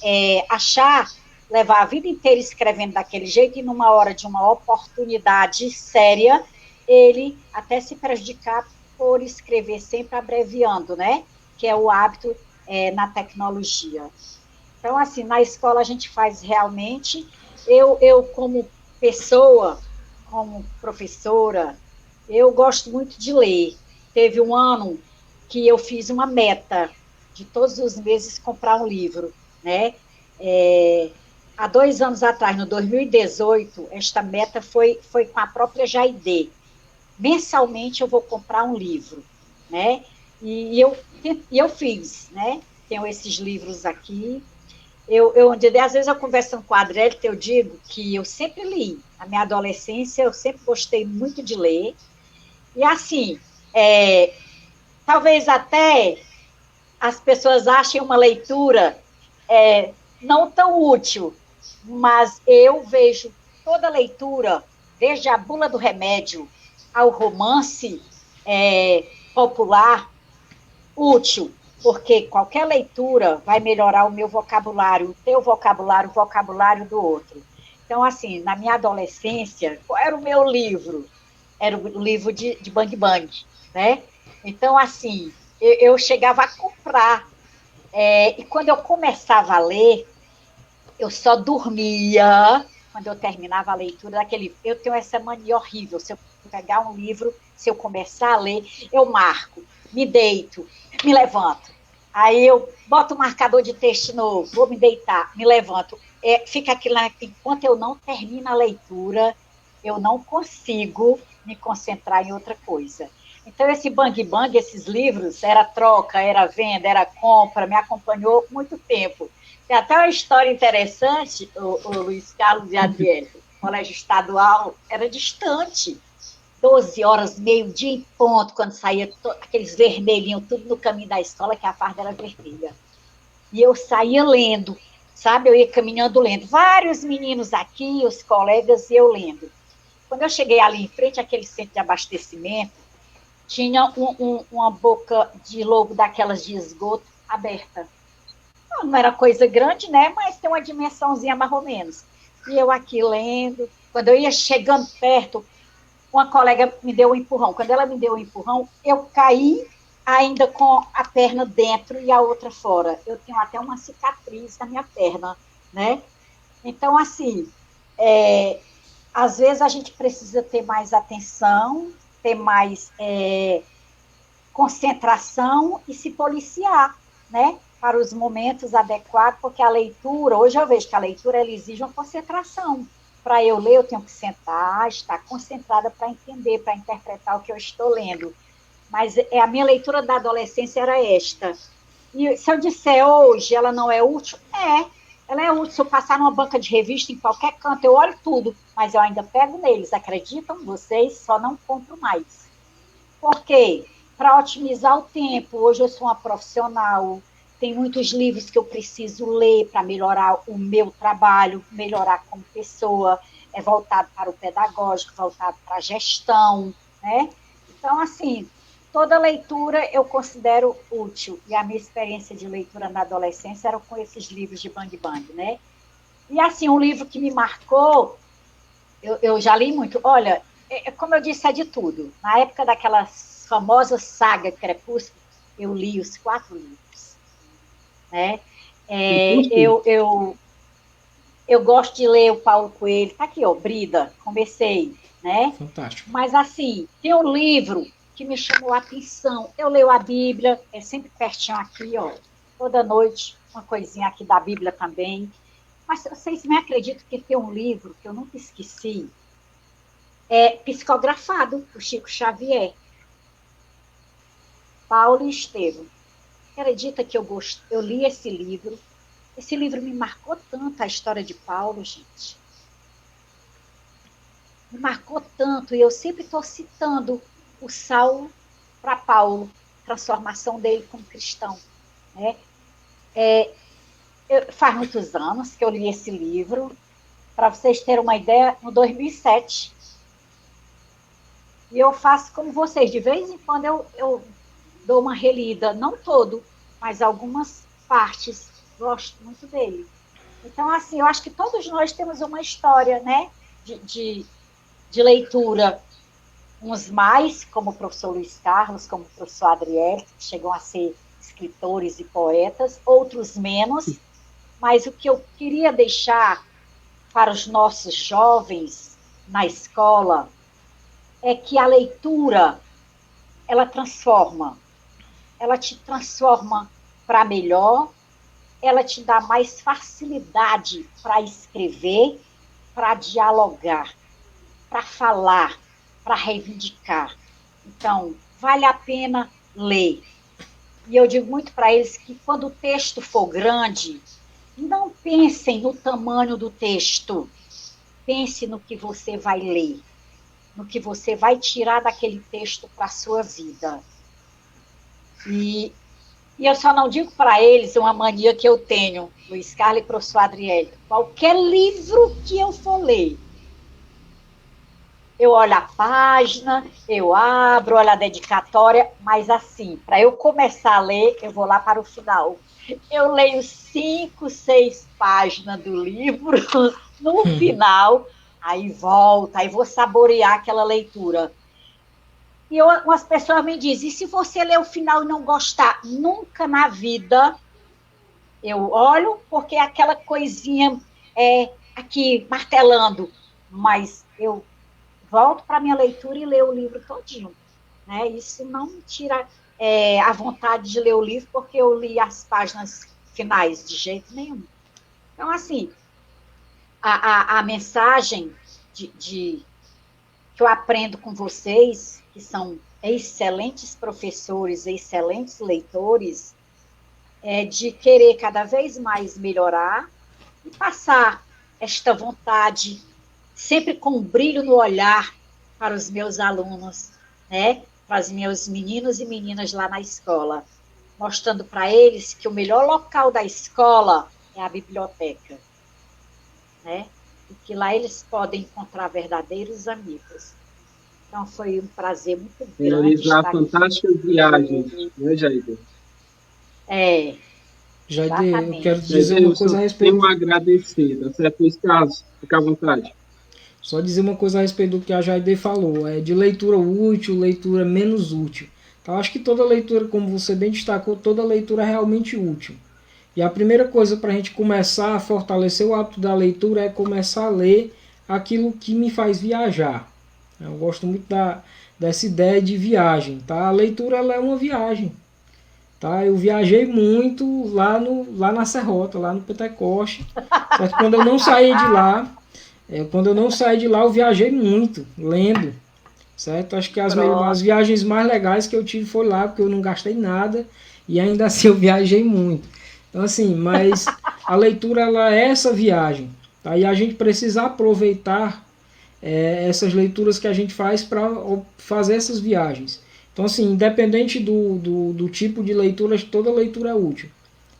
achar, levar a vida inteira escrevendo daquele jeito, e numa hora de uma oportunidade séria, ele até se prejudicar por escrever sempre abreviando, né? Que é o hábito na tecnologia. Então, assim, na escola a gente faz realmente, eu como pessoa, como professora, eu gosto muito de ler. Teve um ano que eu fiz uma meta de todos os meses comprar um livro, né? Há 2 anos atrás, no 2018, esta meta foi com a própria Jaide. Mensalmente eu vou comprar um livro, né? E eu fiz, né? Tenho esses livros aqui. Às vezes eu conversando com a Adriele, eu digo que eu sempre li. Na minha adolescência, eu sempre gostei muito de ler. E assim, talvez até as pessoas achem uma leitura não tão útil, mas eu vejo toda leitura, desde a bula do remédio ao romance popular, útil, porque qualquer leitura vai melhorar o meu vocabulário, o teu vocabulário, o vocabulário do outro. Então, assim, na minha adolescência, qual era o meu livro? Era o livro de Bang Bang, né? Então, assim, eu chegava a comprar, e quando eu começava a ler, eu só dormia quando eu terminava a leitura daquele livro. Eu tenho essa mania horrível, se eu pegar um livro, se eu começar a ler, eu marco, me deito, me levanto. Aí eu boto o marcador de texto novo, vou me deitar, me levanto. Fica aquilo lá, enquanto eu não termino a leitura, eu não consigo me concentrar em outra coisa. Então, esse Bang Bang, esses livros, era troca, era venda, era compra, me acompanhou muito tempo. Tem até uma história interessante, o Luiz Carlos e a Adriele. O colégio estadual era distante. 12 horas, meio-dia em ponto, quando saía aqueles vermelhinhos, tudo no caminho da escola, que a farda era vermelha. E eu saía lendo, sabe? Eu ia caminhando lendo. Vários meninos aqui, os colegas, e eu lendo. Quando eu cheguei ali em frente àquele centro de abastecimento, tinha uma boca de lobo daquelas de esgoto aberta. Não era coisa grande, né? Mas tem uma dimensãozinha mais ou menos. E eu aqui lendo. Quando eu ia chegando perto, uma colega me deu um empurrão. Quando ela me deu um empurrão, eu caí ainda com a perna dentro e a outra fora. Eu tenho até uma cicatriz na minha perna, né? Então, assim, às vezes a gente precisa ter mais atenção, ter mais concentração e se policiar, né? Para os momentos adequados, porque a leitura, hoje eu vejo que a leitura ela exige uma concentração. Para eu ler, eu tenho que sentar, estar concentrada para entender, para interpretar o que eu estou lendo. Mas a minha leitura da adolescência era esta. E se eu disser hoje ela não é útil, ela é útil. Se eu passar numa banca de revista em qualquer canto, eu olho tudo, mas eu ainda pego neles, acreditam? Vocês só não compro mais. Por quê? Para otimizar o tempo. Hoje eu sou uma profissional, tem muitos livros que eu preciso ler para melhorar o meu trabalho, melhorar como pessoa, voltado para o pedagógico, voltado para a gestão, né? Então, assim, toda leitura eu considero útil, e a minha experiência de leitura na adolescência era com esses livros de Bang Bang, né? E, assim, um livro que me marcou, eu já li muito, olha, como eu disse, é de tudo. Na época daquela famosa saga Crepúsculo, eu li os 4 livros. Né? Eu gosto de ler o Paulo Coelho. Tá aqui, ó, Brida. Comecei, né? Fantástico. Mas, assim, tem um livro que me chamou a atenção. Eu leio a Bíblia, é sempre pertinho aqui, ó. Toda noite, uma coisinha aqui da Bíblia também. Mas vocês me acreditam que tem um livro que eu nunca esqueci? É psicografado, do Chico Xavier. Paulo e Estevão. Acredita que eu li esse livro? Esse livro me marcou tanto, a história de Paulo, gente. Me marcou tanto, e eu sempre estou citando o Saulo para Paulo, transformação dele como cristão. Né? Faz muitos anos que eu li esse livro, para vocês terem uma ideia, no 2007. E eu faço como vocês, de vez em quando eu dou uma relida, não todo, mas algumas partes, gosto muito dele. Então, assim, eu acho que todos nós temos uma história, né, de leitura, uns mais, como o professor Luiz Carlos, como o professor Adriel, que chegam a ser escritores e poetas, outros menos, mas o que eu queria deixar para os nossos jovens na escola é que a leitura, ela te transforma para melhor, ela te dá mais facilidade para escrever, para dialogar, para falar, para reivindicar. Então, vale a pena ler. E eu digo muito para eles que quando o texto for grande, não pensem no tamanho do texto, pense no que você vai ler, no que você vai tirar daquele texto para a sua vida. E eu só não digo para eles uma mania que eu tenho, Luiz Carlos e professor Adriel, qualquer livro que eu for ler, eu olho a página, eu abro, olho a dedicatória, mas assim, para eu começar a ler, eu vou lá para o final. Eu leio 5, 6 páginas do livro, no final, aí volto, aí vou saborear aquela leitura. E umas pessoas me dizem, e se você ler o final e não gostar? Nunca na vida eu olho, porque aquela coisinha aqui martelando, mas eu volto para a minha leitura e leio o livro todinho. Né? Isso não me tira a vontade de ler o livro, porque eu li as páginas finais de jeito nenhum. Então, assim, a mensagem que eu aprendo com vocês, que são excelentes professores, excelentes leitores, é de querer cada vez mais melhorar e passar esta vontade, sempre com um brilho no olhar para os meus alunos, né? Para os meus meninos e meninas lá na escola, mostrando para eles que o melhor local da escola é a biblioteca, né? E que lá eles podem encontrar verdadeiros amigos. Então, foi um prazer muito grande. Realizar fantásticas viagens, né, Jaide? Jaide, eu quero dizer uma coisa a respeito. Tenho a agradecer, tá certo? Luiz Carlos, fica à vontade. Só dizer uma coisa a respeito do que a Jaide falou, de leitura útil, leitura menos útil. Então, acho que toda leitura, como você bem destacou, toda leitura é realmente útil. E a primeira coisa para a gente começar a fortalecer o hábito da leitura é começar a ler aquilo que me faz viajar. Eu gosto muito dessa ideia de viagem. Tá? A leitura ela é uma viagem. Tá? Eu viajei muito lá na Serrota, lá no Pentecoste. Certo? Quando eu não saí de lá, eu viajei muito, lendo. Certo? Acho que as viagens mais legais que eu tive foi lá, porque eu não gastei nada e ainda assim eu viajei muito. Então, assim, mas a leitura ela é essa viagem. Tá? E a gente precisa aproveitar essas leituras que a gente faz para fazer essas viagens. Então, assim, independente do tipo de leitura, toda leitura é útil.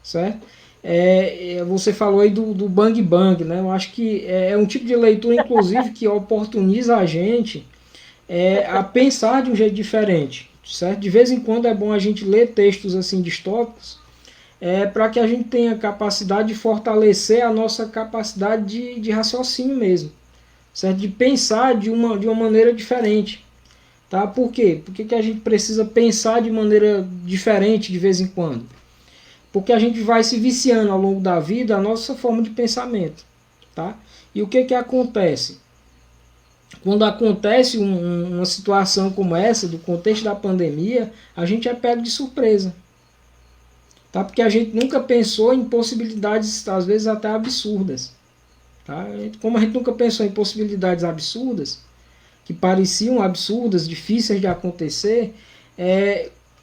Certo? Você falou aí do Bang Bang, né? Eu acho que é um tipo de leitura, inclusive, que oportuniza a gente a pensar de um jeito diferente. Certo? De vez em quando é bom a gente ler textos assim distópicos, para que a gente tenha capacidade de fortalecer a nossa capacidade de raciocínio mesmo, certo? De pensar de uma maneira diferente. Tá? Por quê? Por que a gente precisa pensar de maneira diferente de vez em quando? Porque a gente vai se viciando ao longo da vida a nossa forma de pensamento. tá? E o que que acontece? Quando acontece uma situação como essa, do contexto da pandemia, a gente é pego de surpresa, tá? Porque a gente nunca pensou em possibilidades, às vezes até absurdas, tá? Como a gente nunca pensou em possibilidades absurdas, que pareciam absurdas, difíceis de acontecer,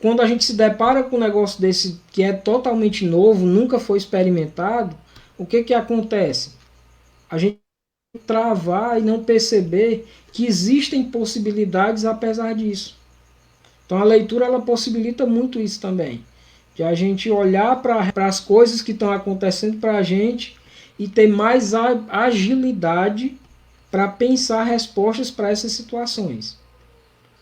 quando a gente se depara com um negócio desse que é totalmente novo, nunca foi experimentado, o que que acontece? A gente travar e não perceber que existem possibilidades apesar disso. Então a leitura ela possibilita muito isso também, de a gente olhar para as coisas que estão acontecendo para a gente e ter mais agilidade para pensar respostas para essas situações.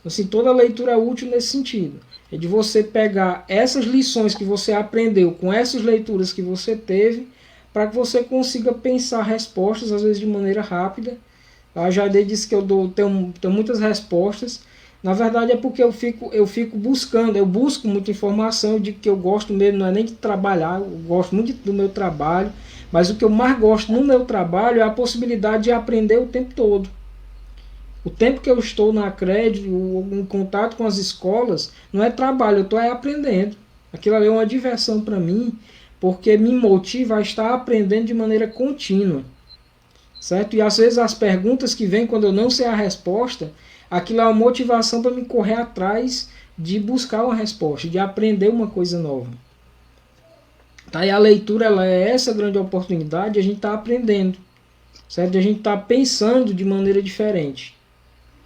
Assim, toda leitura é útil nesse sentido. É de você pegar essas lições que você aprendeu com essas leituras que você teve, para que você consiga pensar respostas, às vezes de maneira rápida. A Jade disse que eu tenho muitas respostas. Na verdade é porque eu fico buscando, eu busco muita informação, eu digo que eu gosto mesmo, não é nem de trabalhar, eu gosto muito do meu trabalho, mas o que eu mais gosto no meu trabalho é a possibilidade de aprender o tempo todo. O tempo que eu estou na CRED, em contato com as escolas, não é trabalho, eu estou aprendendo. Aquilo ali é uma diversão para mim, porque me motiva a estar aprendendo de maneira contínua. Certo? E às vezes as perguntas que vêm quando eu não sei a resposta, aquilo é uma motivação para me correr atrás de buscar uma resposta, de aprender uma coisa nova. Tá? E a leitura ela é essa grande oportunidade de a gente estar aprendendo, certo? De a gente estar pensando de maneira diferente.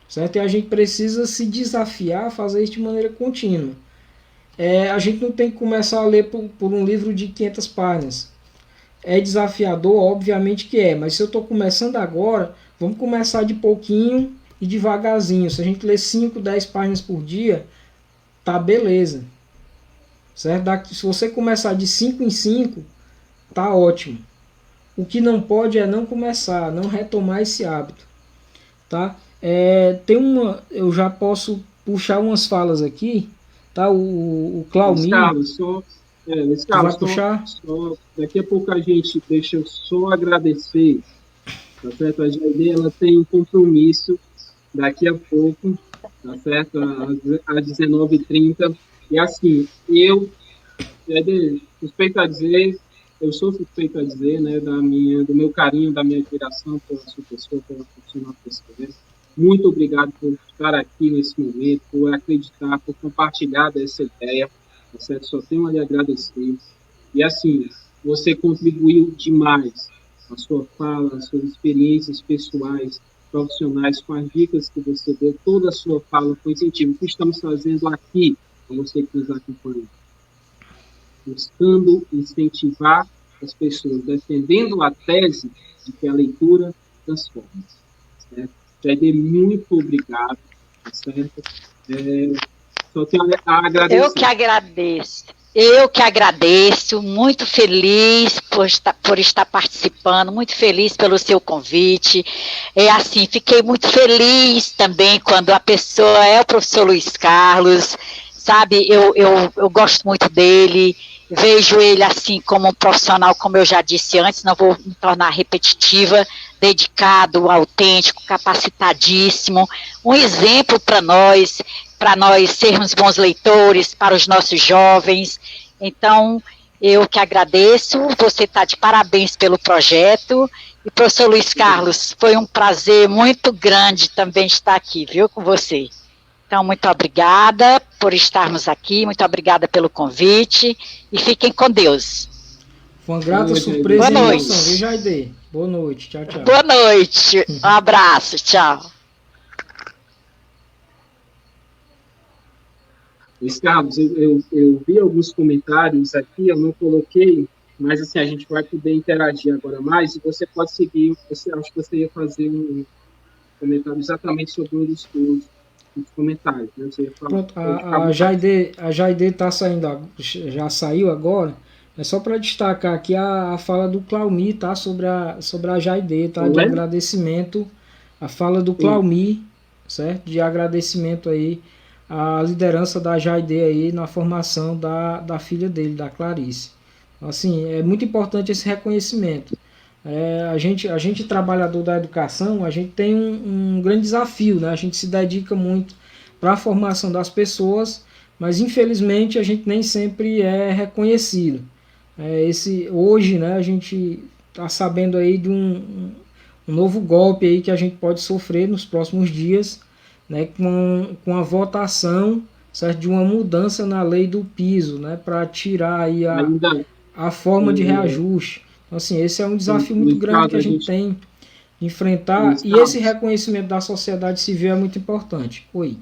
Certo? E a gente precisa se desafiar a fazer isso de maneira contínua. A gente não tem que começar a ler por um livro de 500 páginas. É desafiador, obviamente que é, mas se eu estou começando agora, vamos começar de pouquinho e devagarzinho. Se a gente ler 5, 10 páginas por dia, tá beleza. Certo? Se você começar de 5 em 5, tá ótimo. O que não pode é não começar, não retomar esse hábito. Tá? Eu já posso puxar umas falas aqui, tá? O Claumir. Carlos, vai puxar? Daqui a pouco a gente deixa eu só agradecer, tá certo? A Jaide, ela tem um compromisso daqui a pouco, tá certo? Às 19h30. E assim, Jaide, eu sou suspeito a dizer, né, do meu carinho, da minha admiração pela sua pessoa, pela profissional que você é. Muito obrigado por estar aqui nesse momento, por acreditar, por compartilhar dessa ideia. Tá certo? Só tenho a lhe agradecer. E assim, você contribuiu demais a sua fala, as suas experiências pessoais, profissionais, com as dicas que você deu, toda a sua fala foi incentivo. O que estamos fazendo aqui, para você que nos acompanha? Buscando incentivar as pessoas, defendendo a tese de que a leitura transforma. Certo? Jaide, muito obrigado. Tá certo? Só tenho a agradecer. Eu que agradeço, muito feliz por estar participando, muito feliz pelo seu convite. Assim, fiquei muito feliz também quando a pessoa é o professor Luiz Carlos, sabe? Eu gosto muito dele, vejo ele assim como um profissional, como eu já disse antes, não vou me tornar repetitiva, dedicado, autêntico, capacitadíssimo, um exemplo para nós sermos bons leitores, para os nossos jovens. Então, eu que agradeço, você está de parabéns pelo projeto, e professor Luiz Carlos, foi um prazer muito grande também estar aqui, viu, com você. Então, muito obrigada por estarmos aqui, muito obrigada pelo convite, e fiquem com Deus. Foi uma grata surpresa e emoção, viu, Jaide? Boa noite, tchau, tchau. Boa noite, um abraço, tchau. Luiz Carlos, eu vi alguns comentários aqui, eu não coloquei, mas assim, a gente vai poder interagir agora mais, e você pode seguir, acho que você ia fazer um comentário exatamente sobre um dos comentários. Né? Você ia falar, pronto, a Jaide tá saindo, já saiu agora, é só para destacar aqui a fala do Claumir, tá? Sobre a Jaide, tá? De agradecimento, a fala do Claumir, certo? De agradecimento aí a liderança da Jaide aí na formação da filha dele, da Clarice. Assim, é muito importante esse reconhecimento. A gente trabalhador da educação, a gente tem um grande desafio, né? A gente se dedica muito para a formação das pessoas, mas infelizmente a gente nem sempre é reconhecido. Hoje, né, a gente está sabendo aí de um novo golpe aí que a gente pode sofrer nos próximos dias, né, com a votação, certo, de uma mudança na lei do piso, né, para tirar aí a forma de reajuste. Então, assim, esse é um desafio muito grande que a gente tem de enfrentar, e esse reconhecimento da sociedade civil é muito importante. Oi.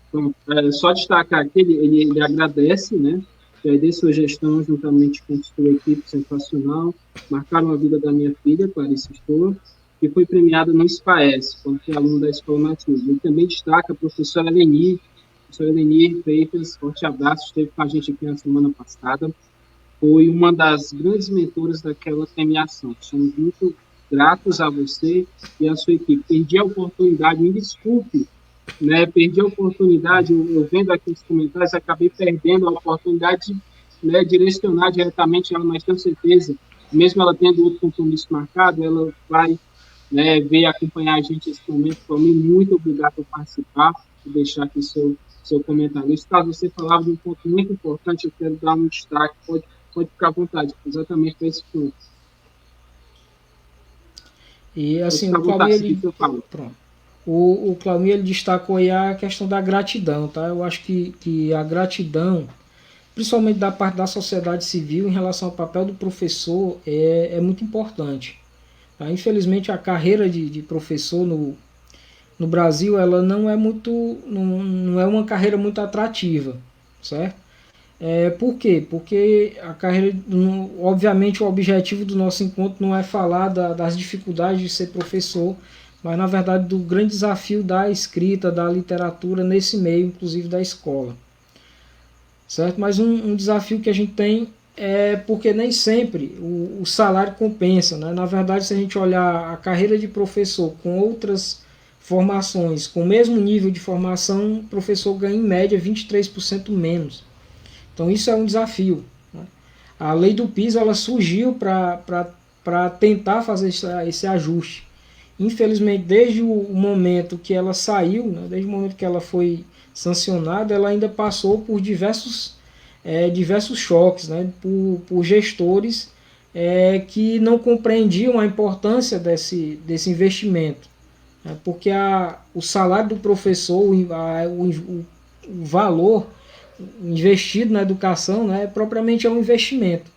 Então, só destacar que ele agradece, né, de sua gestão juntamente com sua equipe sensacional, marcaram a vida da minha filha, Clarice Stoa, que foi premiada no SPAES, quando foi aluno da Escola Matheus. Ele também destaca a professora Lenir Freitas, forte abraço, esteve com a gente aqui na semana passada, foi uma das grandes mentoras daquela premiação. Somos muito gratos a você e a sua equipe. Perdi a oportunidade, me desculpe, né? Perdi a oportunidade, eu vendo aqui os comentários, acabei perdendo a oportunidade de, né, direcionar diretamente ela, mas tenho certeza, mesmo ela tendo outro compromisso marcado, ela vai, né, ver e acompanhar a gente nesse momento. Para mim, muito obrigado por participar e deixar aqui seu comentário. Nesse caso, você falava de um ponto muito importante, eu quero dar um destaque, pode ficar à vontade, exatamente para esse ponto. E assim, o Claudio, o Claudio, ele destacou aí a questão da gratidão, tá? Eu acho que a gratidão, principalmente da parte da sociedade civil, em relação ao papel do professor, é muito importante. Tá? Infelizmente, a carreira de professor no Brasil, ela não é uma carreira muito atrativa, certo? Por quê? Porque a carreira, obviamente, o objetivo do nosso encontro não é falar das dificuldades de ser professor, mas na verdade do grande desafio da escrita, da literatura nesse meio, inclusive da escola, certo? Mas um desafio que a gente tem é porque nem sempre o salário compensa, né? Na verdade, se a gente olhar a carreira de professor com outras formações, com o mesmo nível de formação, o professor ganha em média 23% menos. Então isso é um desafio, né? A lei do piso, ela surgiu para tentar fazer esse ajuste. Infelizmente, desde o momento que ela saiu, né, desde o momento que ela foi sancionada, ela ainda passou por diversos choques, né, por gestores que não compreendiam a importância desse investimento, né, porque o salário do professor, o valor investido na educação, né, propriamente é um investimento.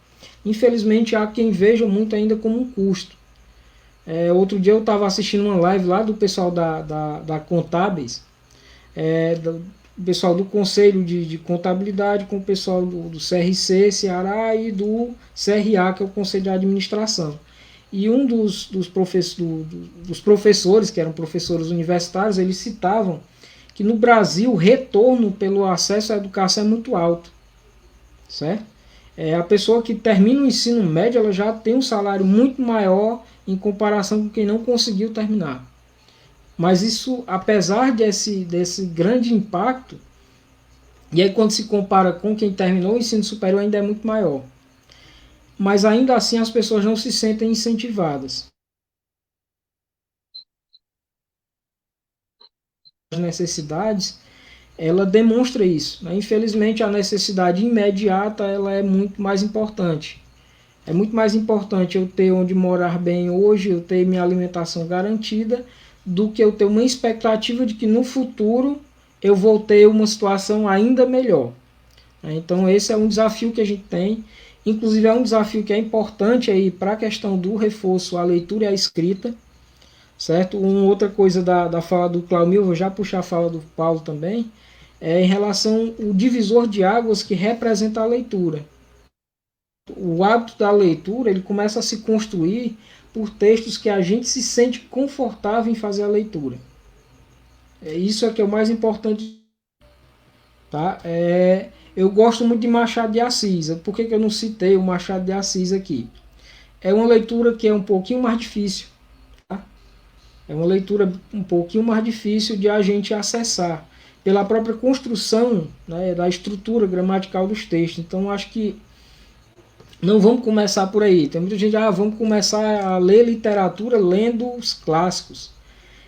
Infelizmente, há quem veja muito ainda como um custo. Outro dia eu estava assistindo uma live lá do pessoal da Contábeis, do pessoal do Conselho de Contabilidade, com o pessoal do CRC, Ceará, e do CRA, que é o Conselho de Administração. E um dos professores, que eram professores universitários, eles citavam que no Brasil o retorno pelo acesso à educação é muito alto, certo? A pessoa que termina o ensino médio, ela já tem um salário muito maior em comparação com quem não conseguiu terminar. Mas isso, apesar desse grande impacto, e aí quando se compara com quem terminou o ensino superior, ainda é muito maior. Mas ainda assim as pessoas não se sentem incentivadas. As necessidades, ela demonstra isso, né? Infelizmente, a necessidade imediata, ela é muito mais importante. É muito mais importante eu ter onde morar bem hoje, eu ter minha alimentação garantida, do que eu ter uma expectativa de que no futuro eu vou ter uma situação ainda melhor. Então esse é um desafio que a gente tem. Inclusive é um desafio que é importante aí para a questão do reforço à leitura e à escrita, certo? Uma outra coisa da fala do Claumil, vou já puxar a fala do Paulo também, em relação ao divisor de águas que representa a leitura. O hábito da leitura, ele começa a se construir por textos que a gente se sente confortável em fazer a leitura. Isso é que é o mais importante. Tá? Eu gosto muito de Machado de Assis. Por que eu não citei o Machado de Assis aqui? É uma leitura que é um pouquinho mais difícil. Tá? É uma leitura um pouquinho mais difícil de a gente acessar, pela própria construção, né, da estrutura gramatical dos textos. Então, acho que não vamos começar por aí. Tem muita gente, vamos começar a ler literatura lendo os clássicos.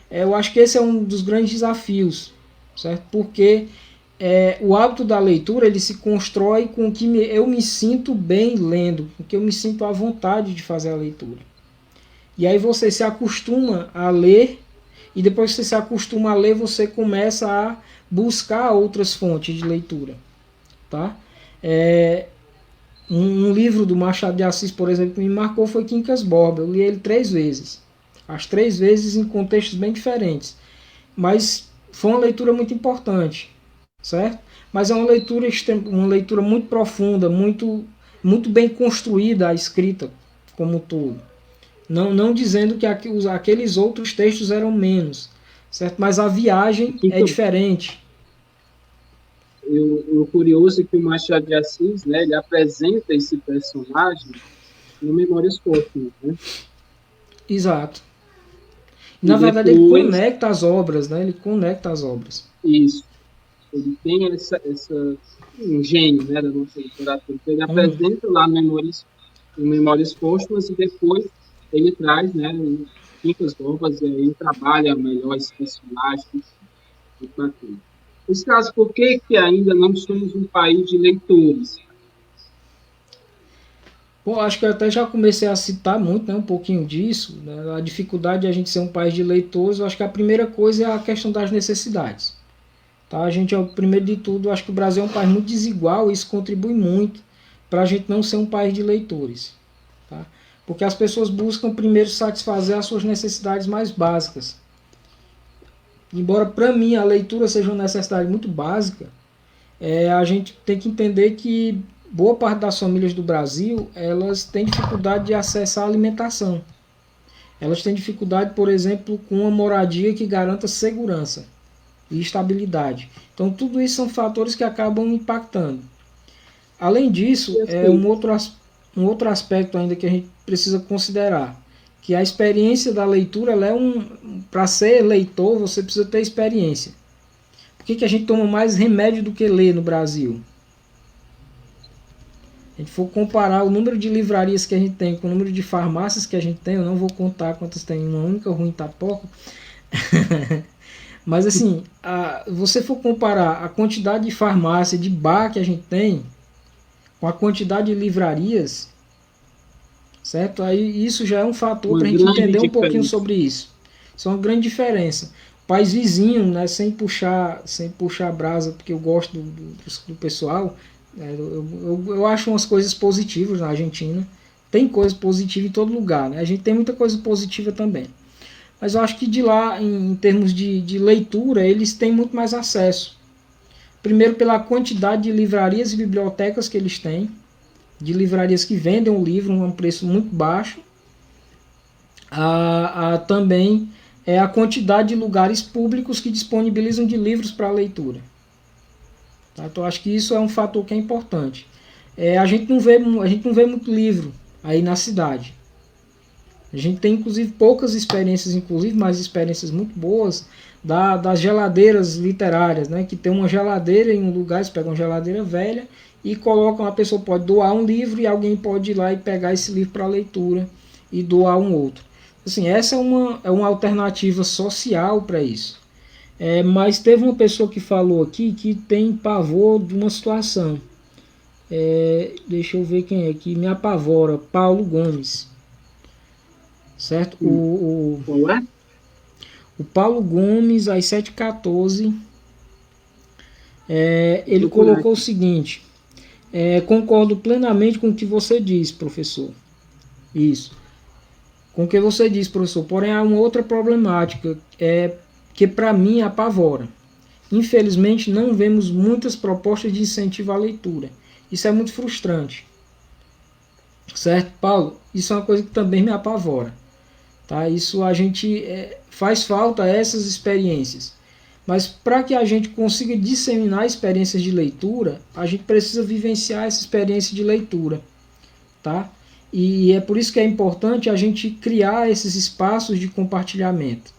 Eu acho que esse é um dos grandes desafios, certo? Porque o hábito da leitura ele se constrói com que eu me sinto bem lendo, com que eu me sinto à vontade de fazer a leitura. E aí você se acostuma a ler, e depois que você se acostuma a ler, você começa a buscar outras fontes de leitura. Tá? Um livro do Machado de Assis, por exemplo, que me marcou foi Quincas Borba. Eu li ele 3 vezes. As 3 vezes em contextos bem diferentes. Mas foi uma leitura muito importante. Certo? Mas é uma leitura muito profunda, muito bem construída a escrita como um todo. Não dizendo que aqueles outros textos eram menos, certo? Mas a viagem é diferente. O curioso é que o Machado de Assis, né, ele apresenta esse personagem no Memórias Póstumas, né? Exato. Na verdade, ele conecta as obras, né? Ele conecta as obras. Isso. Ele tem um gênio, né, da nossa literatura. Então, ele apresenta lá no Memórias Póstumas e depois ele traz, né, Quincas Borba, e aí trabalha melhor esse personagem. Nesse caso, por que ainda não somos um país de leitores? Bom, acho que eu até já comecei a citar muito, né, um pouquinho disso, né, a dificuldade de a gente ser um país de leitores. Eu acho que a primeira coisa é a questão das necessidades. Tá? A gente, primeiro de tudo, acho que o Brasil é um país muito desigual e isso contribui muito para a gente não ser um país de leitores. Tá? Porque as pessoas buscam primeiro satisfazer as suas necessidades mais básicas. Embora para mim a leitura seja uma necessidade muito básica, a gente tem que entender que boa parte das famílias do Brasil elas têm dificuldade de acessar a alimentação. Elas têm dificuldade, por exemplo, com uma moradia que garanta segurança e estabilidade. Então tudo isso são fatores que acabam impactando. Além disso, um outro aspecto ainda que a gente precisa considerar, que a experiência da leitura, para ser leitor, você precisa ter experiência. Por que a gente toma mais remédio do que ler no Brasil? A gente for comparar o número de livrarias que a gente tem com o número de farmácias que a gente tem, eu não vou contar quantas tem uma única rua em Itapoca, mas assim, você for comparar a quantidade de farmácia, de bar que a gente tem, com a quantidade de livrarias, certo? Aí isso já é um fator para a gente entender um pouquinho sobre isso. Isso é uma grande diferença. País vizinho, né, sem puxar brasa, porque eu gosto do pessoal, eu acho umas coisas positivas na Argentina. Tem coisa positiva em todo lugar, né? A gente tem muita coisa positiva também. Mas eu acho que de lá, em termos de leitura, eles têm muito mais acesso. Primeiro pela quantidade de livrarias e bibliotecas que eles têm, de livrarias que vendem um livro a um preço muito baixo. Também a quantidade de lugares públicos que disponibilizam de livros para leitura. Tá? Então acho que isso é um fator que é importante. A gente não vê muito livro aí na cidade. A gente tem inclusive poucas experiências, mas experiências muito boas das geladeiras literárias, né? Que tem uma geladeira em um lugar, você pega uma geladeira velha e coloca, uma pessoa pode doar um livro e alguém pode ir lá e pegar esse livro para leitura e doar um outro. Assim, essa é uma alternativa social para isso. Mas teve uma pessoa que falou aqui que tem pavor de uma situação. Deixa eu ver quem é que me apavora. Paulo Gomes. Certo? O Paulo Gomes, às 7h14, ele colocou o seguinte: concordo plenamente com o que você diz, professor. Isso. Com o que você diz, professor. Porém, há uma outra problemática que para mim apavora. Infelizmente, não vemos muitas propostas de incentivo à leitura. Isso é muito frustrante. Certo, Paulo? Isso é uma coisa que também me apavora. Tá? Isso a gente faz falta essas experiências. Mas para que a gente consiga disseminar experiências de leitura, a gente precisa vivenciar essa experiência de leitura. Tá? E é por isso que é importante a gente criar esses espaços de compartilhamento.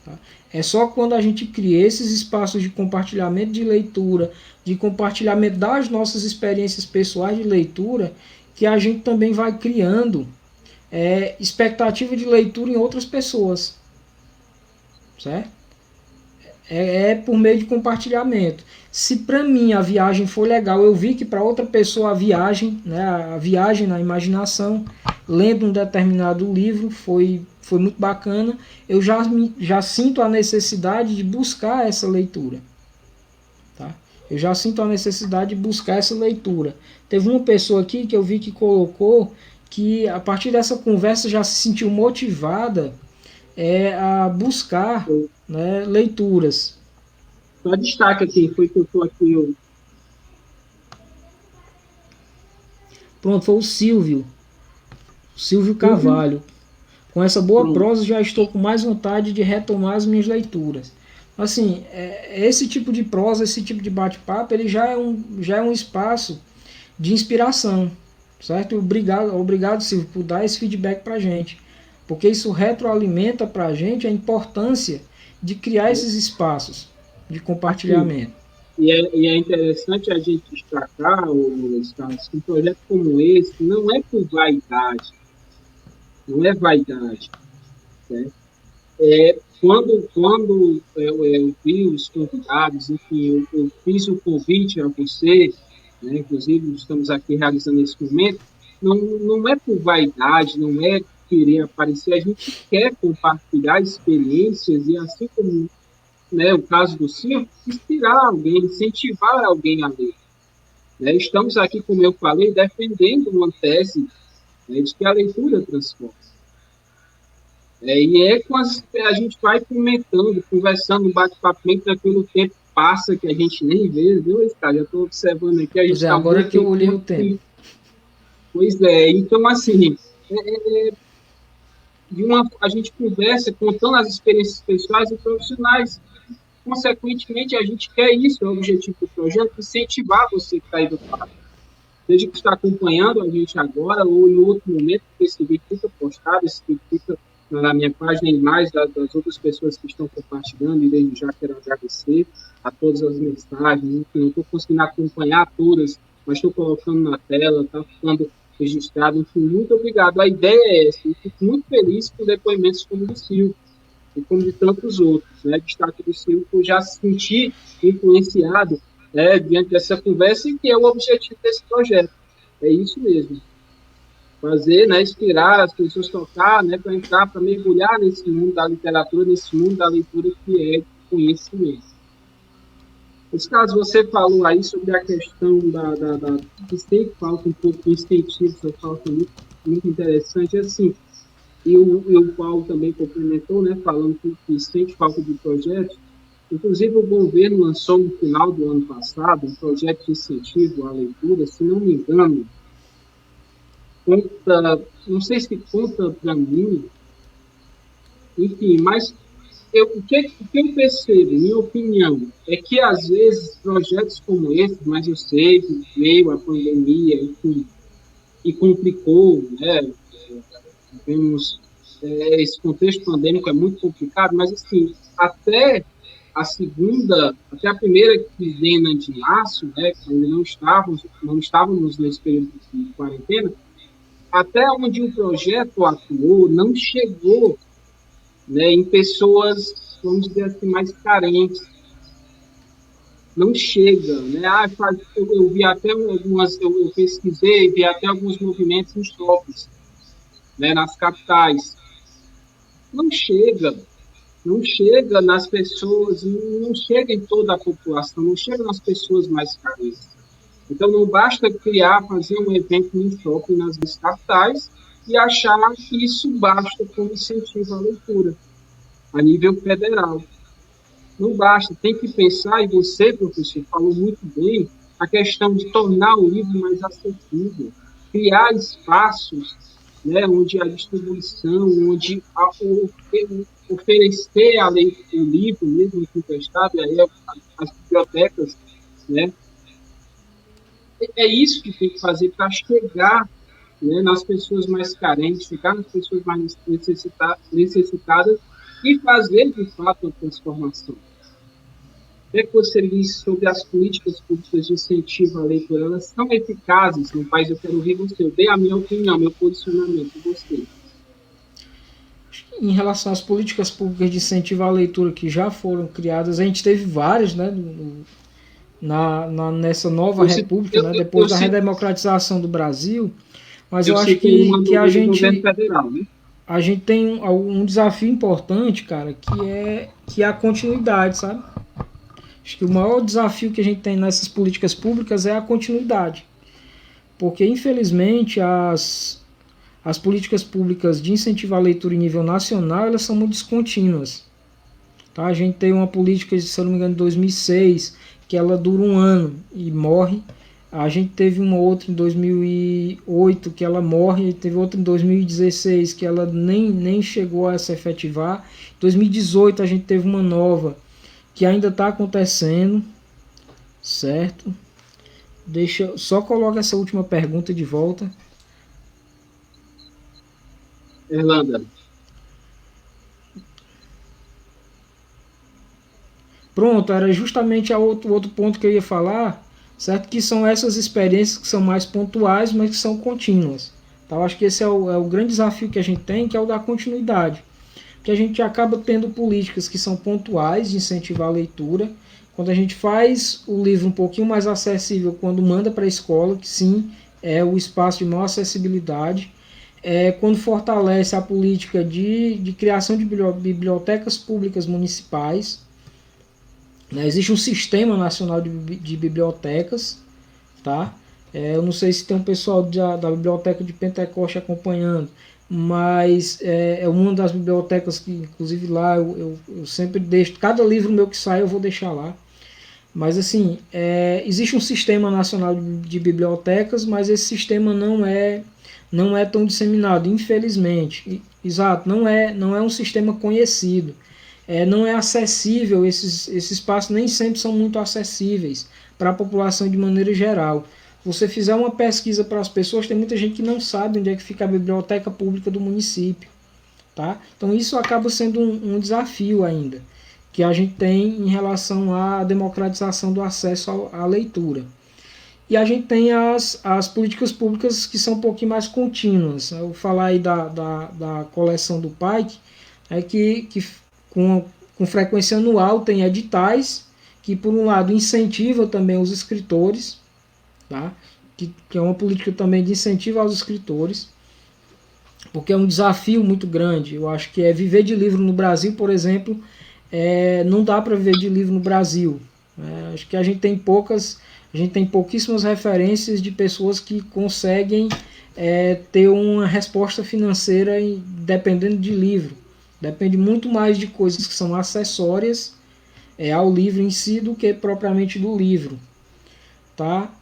Tá? É só quando a gente cria esses espaços de compartilhamento de leitura, de compartilhamento das nossas experiências pessoais de leitura, que a gente também vai criando expectativa de leitura em outras pessoas, certo? Por meio de compartilhamento. Se para mim a viagem for legal, eu vi que para outra pessoa a viagem na imaginação, lendo um determinado livro, foi muito bacana, eu já sinto a necessidade de buscar essa leitura. Tá? Eu já sinto a necessidade de buscar essa leitura. Teve uma pessoa aqui que eu vi que colocou que a partir dessa conversa já se sentiu motivada a buscar, né, leituras. Só destaque aqui, foi que eu estou aqui. Pronto, foi o Silvio Carvalho. Com essa boa prosa já estou com mais vontade de retomar as minhas leituras. Assim, esse tipo de prosa, esse tipo de bate-papo, ele já é um espaço de inspiração, certo? Obrigado, Silvio, por dar esse feedback para a gente, porque isso retroalimenta para a gente a importância de criar esses espaços de compartilhamento. E é interessante a gente destacar, que um projeto como esse não é por vaidade, não é vaidade, certo? Quando eu vi os convidados, enfim, eu fiz o convite a você, né, inclusive estamos aqui realizando esse momento, não é por vaidade, não é querer aparecer, a gente quer compartilhar experiências e, assim como, né, o caso do Silvio, inspirar alguém, incentivar alguém a ler. Né? Estamos aqui, como eu falei, defendendo uma tese, né, de que a leitura transforma. E a gente vai comentando, conversando, um bate-papo bem tranquilo, o tempo passa que a gente nem vê, viu, cara? Já estou observando aqui. A gente agora que eu olhei o tempo. Pois é, então assim, a gente conversa contando as experiências pessoais e profissionais. Consequentemente, a gente quer isso, é o objetivo do projeto, incentivar você que está aí do lado. Seja que está acompanhando a gente agora ou em outro momento, porque esse vídeo fica postado, esse vídeo fica na minha página e mais das outras pessoas que estão compartilhando, e desde já quero agradecer a todas as mensagens, enfim, não estou conseguindo acompanhar todas, mas estou colocando na tela, está ficando registrado, enfim, muito obrigado. A ideia é essa, eu fico muito feliz com depoimentos como o do Silvio, e como de tantos outros, né? Destaque do Silvio, por já se sentir influenciado, né, diante dessa conversa, e que é o objetivo desse projeto. É isso mesmo. Fazer, né, inspirar as pessoas a tocar, né, para entrar, para mergulhar nesse mundo da literatura, nesse mundo da leitura que é conhecimento. Nesse caso, você falou aí sobre a questão que sempre falta um pouco de incentivo, essa falta muito, muito interessante, assim, e o Paulo também complementou, né, falando que sente falta de projetos. Inclusive, o governo lançou no final do ano passado um projeto de incentivo à leitura, se não me engano, não sei se conta para mim, enfim, mas o que eu percebo, minha opinião, é que às vezes projetos como esse, mas eu sei que veio a pandemia, enfim, e complicou, né, vemos esse contexto pandêmico é muito complicado, mas assim, até a primeira quinzena de março, né, quando não estávamos nesse período de quarentena, até onde o projeto atuou, não chegou, né, em pessoas, vamos dizer assim, mais carentes. Não chega, né? Eu vi até eu pesquisei, vi até alguns movimentos nos shoppings, né, nas capitais. Não chega nas pessoas, não chega em toda a população, não chega nas pessoas mais carentes. Então, não basta fazer um evento no shopping nas capitais e achar que isso basta como incentivo à leitura, a nível federal. Não basta, tem que pensar, e você, professor, falou muito bem, a questão de tornar o livro mais acessível, criar espaços, né, onde a distribuição, onde oferecer o livro mesmo emprestado, aí as bibliotecas, né, é isso que tem que fazer para chegar, né, nas pessoas mais carentes, chegar nas pessoas mais necessitadas e fazer, de fato, a transformação. O que você diz sobre as políticas públicas de incentivo à leitura? Elas são eficazes no país? Eu quero ouvir você. Eu dei a minha opinião, meu posicionamento. Gostei. Em relação às políticas públicas de incentivo à leitura que já foram criadas, a gente teve várias, né, nessa nova república, né, depois da redemocratização do Brasil, mas eu acho que a gente... Federal, né? A gente tem um desafio importante, cara, que é a continuidade, sabe? Acho que o maior desafio que a gente tem nessas políticas públicas é a continuidade. Porque, infelizmente, as políticas públicas de incentivo à leitura em nível nacional, elas são muito descontínuas. Tá? A gente tem uma política, se eu não me engano, de 2006, que ela dura 1 ano e morre. A gente teve uma outra em 2008 que ela morre, teve outra em 2016 que ela nem chegou a se efetivar. Em 2018 a gente teve uma nova que ainda está acontecendo, certo? Só coloca essa última pergunta de volta. Irlanda. Pronto, era justamente o outro ponto que eu ia falar, certo? Que são essas experiências que são mais pontuais, mas que são contínuas. Então, acho que esse é o grande desafio que a gente tem, que é o da continuidade. Que a gente acaba tendo políticas que são pontuais de incentivar a leitura. Quando a gente faz o livro um pouquinho mais acessível, quando manda para a escola, que sim, é o espaço de maior acessibilidade. Quando fortalece a política de criação de bibliotecas públicas municipais. Existe um sistema nacional de bibliotecas, tá? Eu não sei se tem um pessoal da biblioteca de Pentecoste acompanhando, mas é uma das bibliotecas que, inclusive, lá eu sempre deixo, cada livro meu que sai eu vou deixar lá. Mas assim, existe um sistema nacional de bibliotecas, mas esse sistema não é tão disseminado, infelizmente. Exato, não é um sistema conhecido. Não é acessível, esses espaços nem sempre são muito acessíveis para a população de maneira geral. Se você fizer uma pesquisa para as pessoas, tem muita gente que não sabe onde é que fica a biblioteca pública do município. Tá? Então isso acaba sendo um desafio ainda, que a gente tem em relação à democratização do acesso à leitura. E a gente tem as políticas públicas que são um pouquinho mais contínuas. Eu vou falar aí da coleção do PAIC, que com frequência anual tem editais que, por um lado, incentiva também os escritores, tá? que é uma política também de incentivo aos escritores, porque é um desafio muito grande. Eu acho que viver de livro no Brasil, por exemplo, não dá para viver de livro no Brasil. Acho que a gente tem pouquíssimas referências de pessoas que conseguem ter uma resposta financeira dependendo de livro. Depende muito mais de coisas que são acessórias ao livro em si do que propriamente do livro. Tá?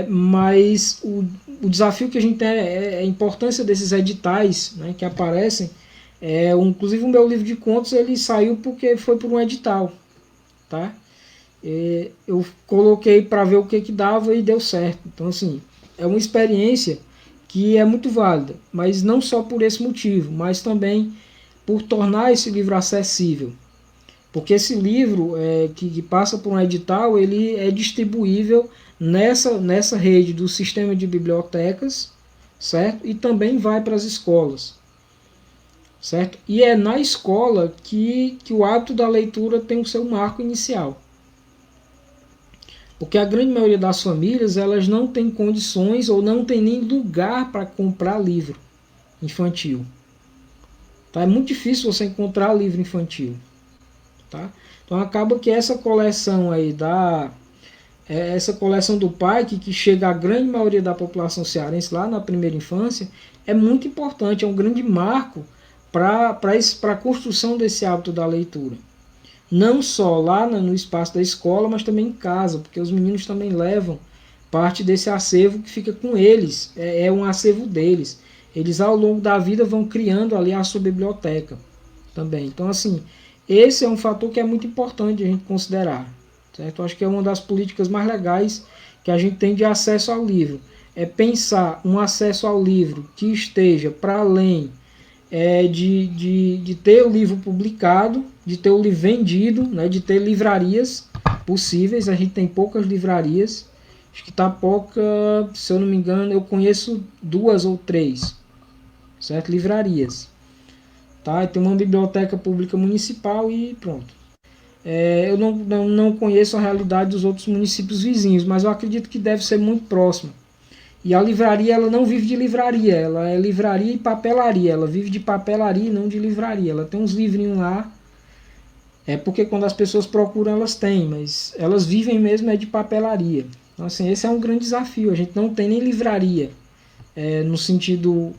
Mas o desafio que a gente tem é a importância desses editais, né, que aparecem. Inclusive o meu livro de contos ele saiu porque foi por um edital. Tá? Eu coloquei para ver o que dava e deu certo. Então, assim, é uma experiência que é muito válida, mas não só por esse motivo, mas também por tornar esse livro acessível. Porque esse livro que passa por um edital, ele é distribuível nessa rede do sistema de bibliotecas, certo? E também vai para as escolas, certo? E é na escola que o hábito da leitura tem o seu marco inicial. Porque a grande maioria das famílias, elas não tem condições ou não tem nem lugar para comprar livro infantil. Tá? É muito difícil você encontrar livro infantil. Tá? Então acaba que essa coleção aí essa coleção do PAIC, que chega à grande maioria da população cearense lá na primeira infância, é muito importante, é um grande marco para a construção desse hábito da leitura. Não só lá no espaço da escola, mas também em casa, porque os meninos também levam parte desse acervo que fica com eles, é um acervo deles. Eles ao longo da vida vão criando ali a sua biblioteca também. Então, assim, esse é um fator que é muito importante a gente considerar. Certo? Eu acho que é uma das políticas mais legais que a gente tem de acesso ao livro. É pensar um acesso ao livro que esteja para além de ter o livro publicado, de ter o livro vendido, né, de ter livrarias, possíveis, a gente tem poucas livrarias, acho que tá pouca, se eu não me engano, eu conheço 2 ou 3, certo? Livrarias, tá? Tem uma biblioteca pública municipal e pronto. Eu não conheço a realidade dos outros municípios vizinhos, mas eu acredito que deve ser muito próximo. E a livraria, ela não vive de livraria, ela é livraria e papelaria, ela vive de papelaria e não de livraria. Ela tem uns livrinhos lá, porque quando as pessoas procuram elas têm, mas elas vivem mesmo de papelaria. Então assim, esse é um grande desafio, a gente não tem nem livraria, no sentido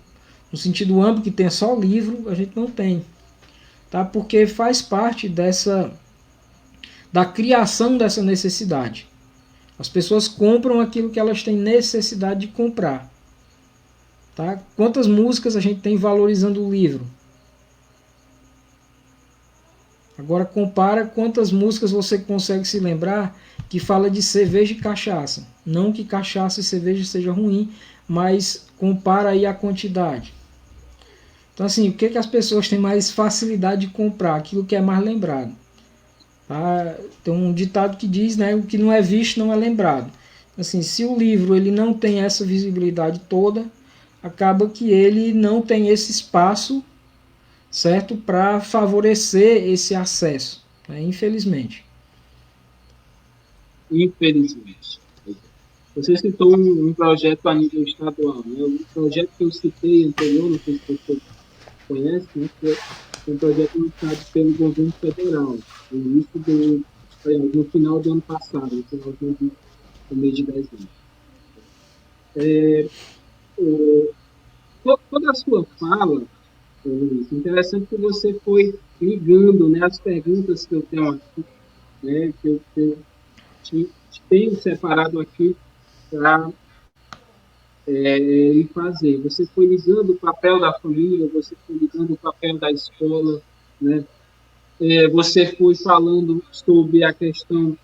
amplo que tem só livro, a gente não tem, tá? Porque faz parte da criação dessa necessidade. As pessoas compram aquilo que elas têm necessidade de comprar. Tá? Quantas músicas a gente tem valorizando o livro? Agora compara quantas músicas você consegue se lembrar que fala de cerveja e cachaça. Não que cachaça e cerveja seja ruim, mas compara aí a quantidade. Então assim, o que as pessoas têm mais facilidade de comprar? Aquilo que é mais lembrado. Tem um ditado que diz, né, o que não é visto não é lembrado. Assim, se o livro ele não tem essa visibilidade toda, acaba que ele não tem esse espaço, certo, para favorecer esse acesso, né, infelizmente. Infelizmente. Você citou um projeto a nível estadual, né? O projeto que eu citei anterior, não sei se você conhece, né, que é um projeto lançado pelo governo federal, no final do ano passado, no final do mês de dezembro. Toda a sua fala, Luiz, interessante que você foi ligando, né, as perguntas que eu tenho aqui, né, que eu tenho separado aqui para fazer. Você foi ligando o papel da família, você foi ligando o papel da escola, né? Você foi falando sobre a questão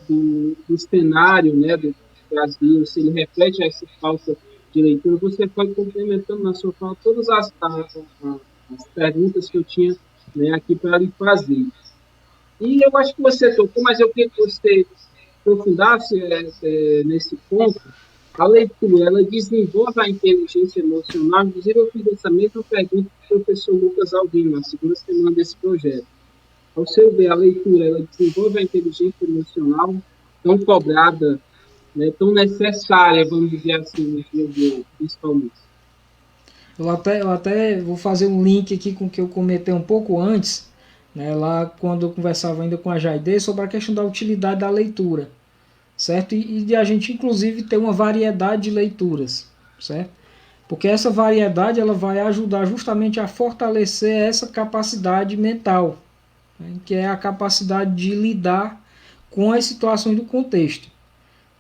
do cenário, né, do Brasil, se ele reflete essa falta de leitura. Você foi complementando na sua fala todas as perguntas que eu tinha, né, aqui para lhe fazer. E eu acho que você tocou, mas eu queria que você aprofundasse nesse ponto. A leitura, ela desenvolve a inteligência emocional. Inclusive, eu fiz essa mesma pergunta para o professor Lucas Albino, na segunda semana desse projeto. Ao seu ver, a leitura, ela desenvolve a inteligência emocional tão cobrada, né, tão necessária, vamos dizer assim, nos dias de hoje, principalmente. Eu até vou fazer um link aqui com o que eu comentei um pouco antes, né, lá quando eu conversava ainda com a Jaide, sobre a questão da utilidade da leitura, certo? E de a gente inclusive ter uma variedade de leituras, certo? Porque essa variedade ela vai ajudar justamente a fortalecer essa capacidade mental, né, que é a capacidade de lidar com as situações do contexto.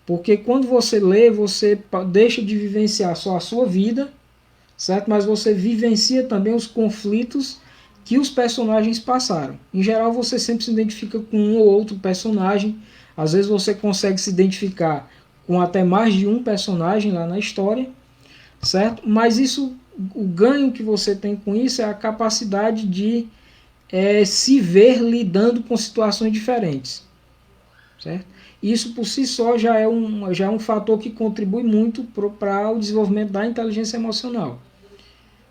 Porque quando você lê, você deixa de vivenciar só a sua vida, certo? Mas você vivencia também os conflitos que os personagens passaram. Em geral, você sempre se identifica com um ou outro personagem. Às vezes você consegue se identificar com até mais de um personagem lá na história, certo? Mas isso, o ganho que você tem com isso é a capacidade de se ver lidando com situações diferentes, certo? Isso por si só já é um fator que contribui muito para o desenvolvimento da inteligência emocional.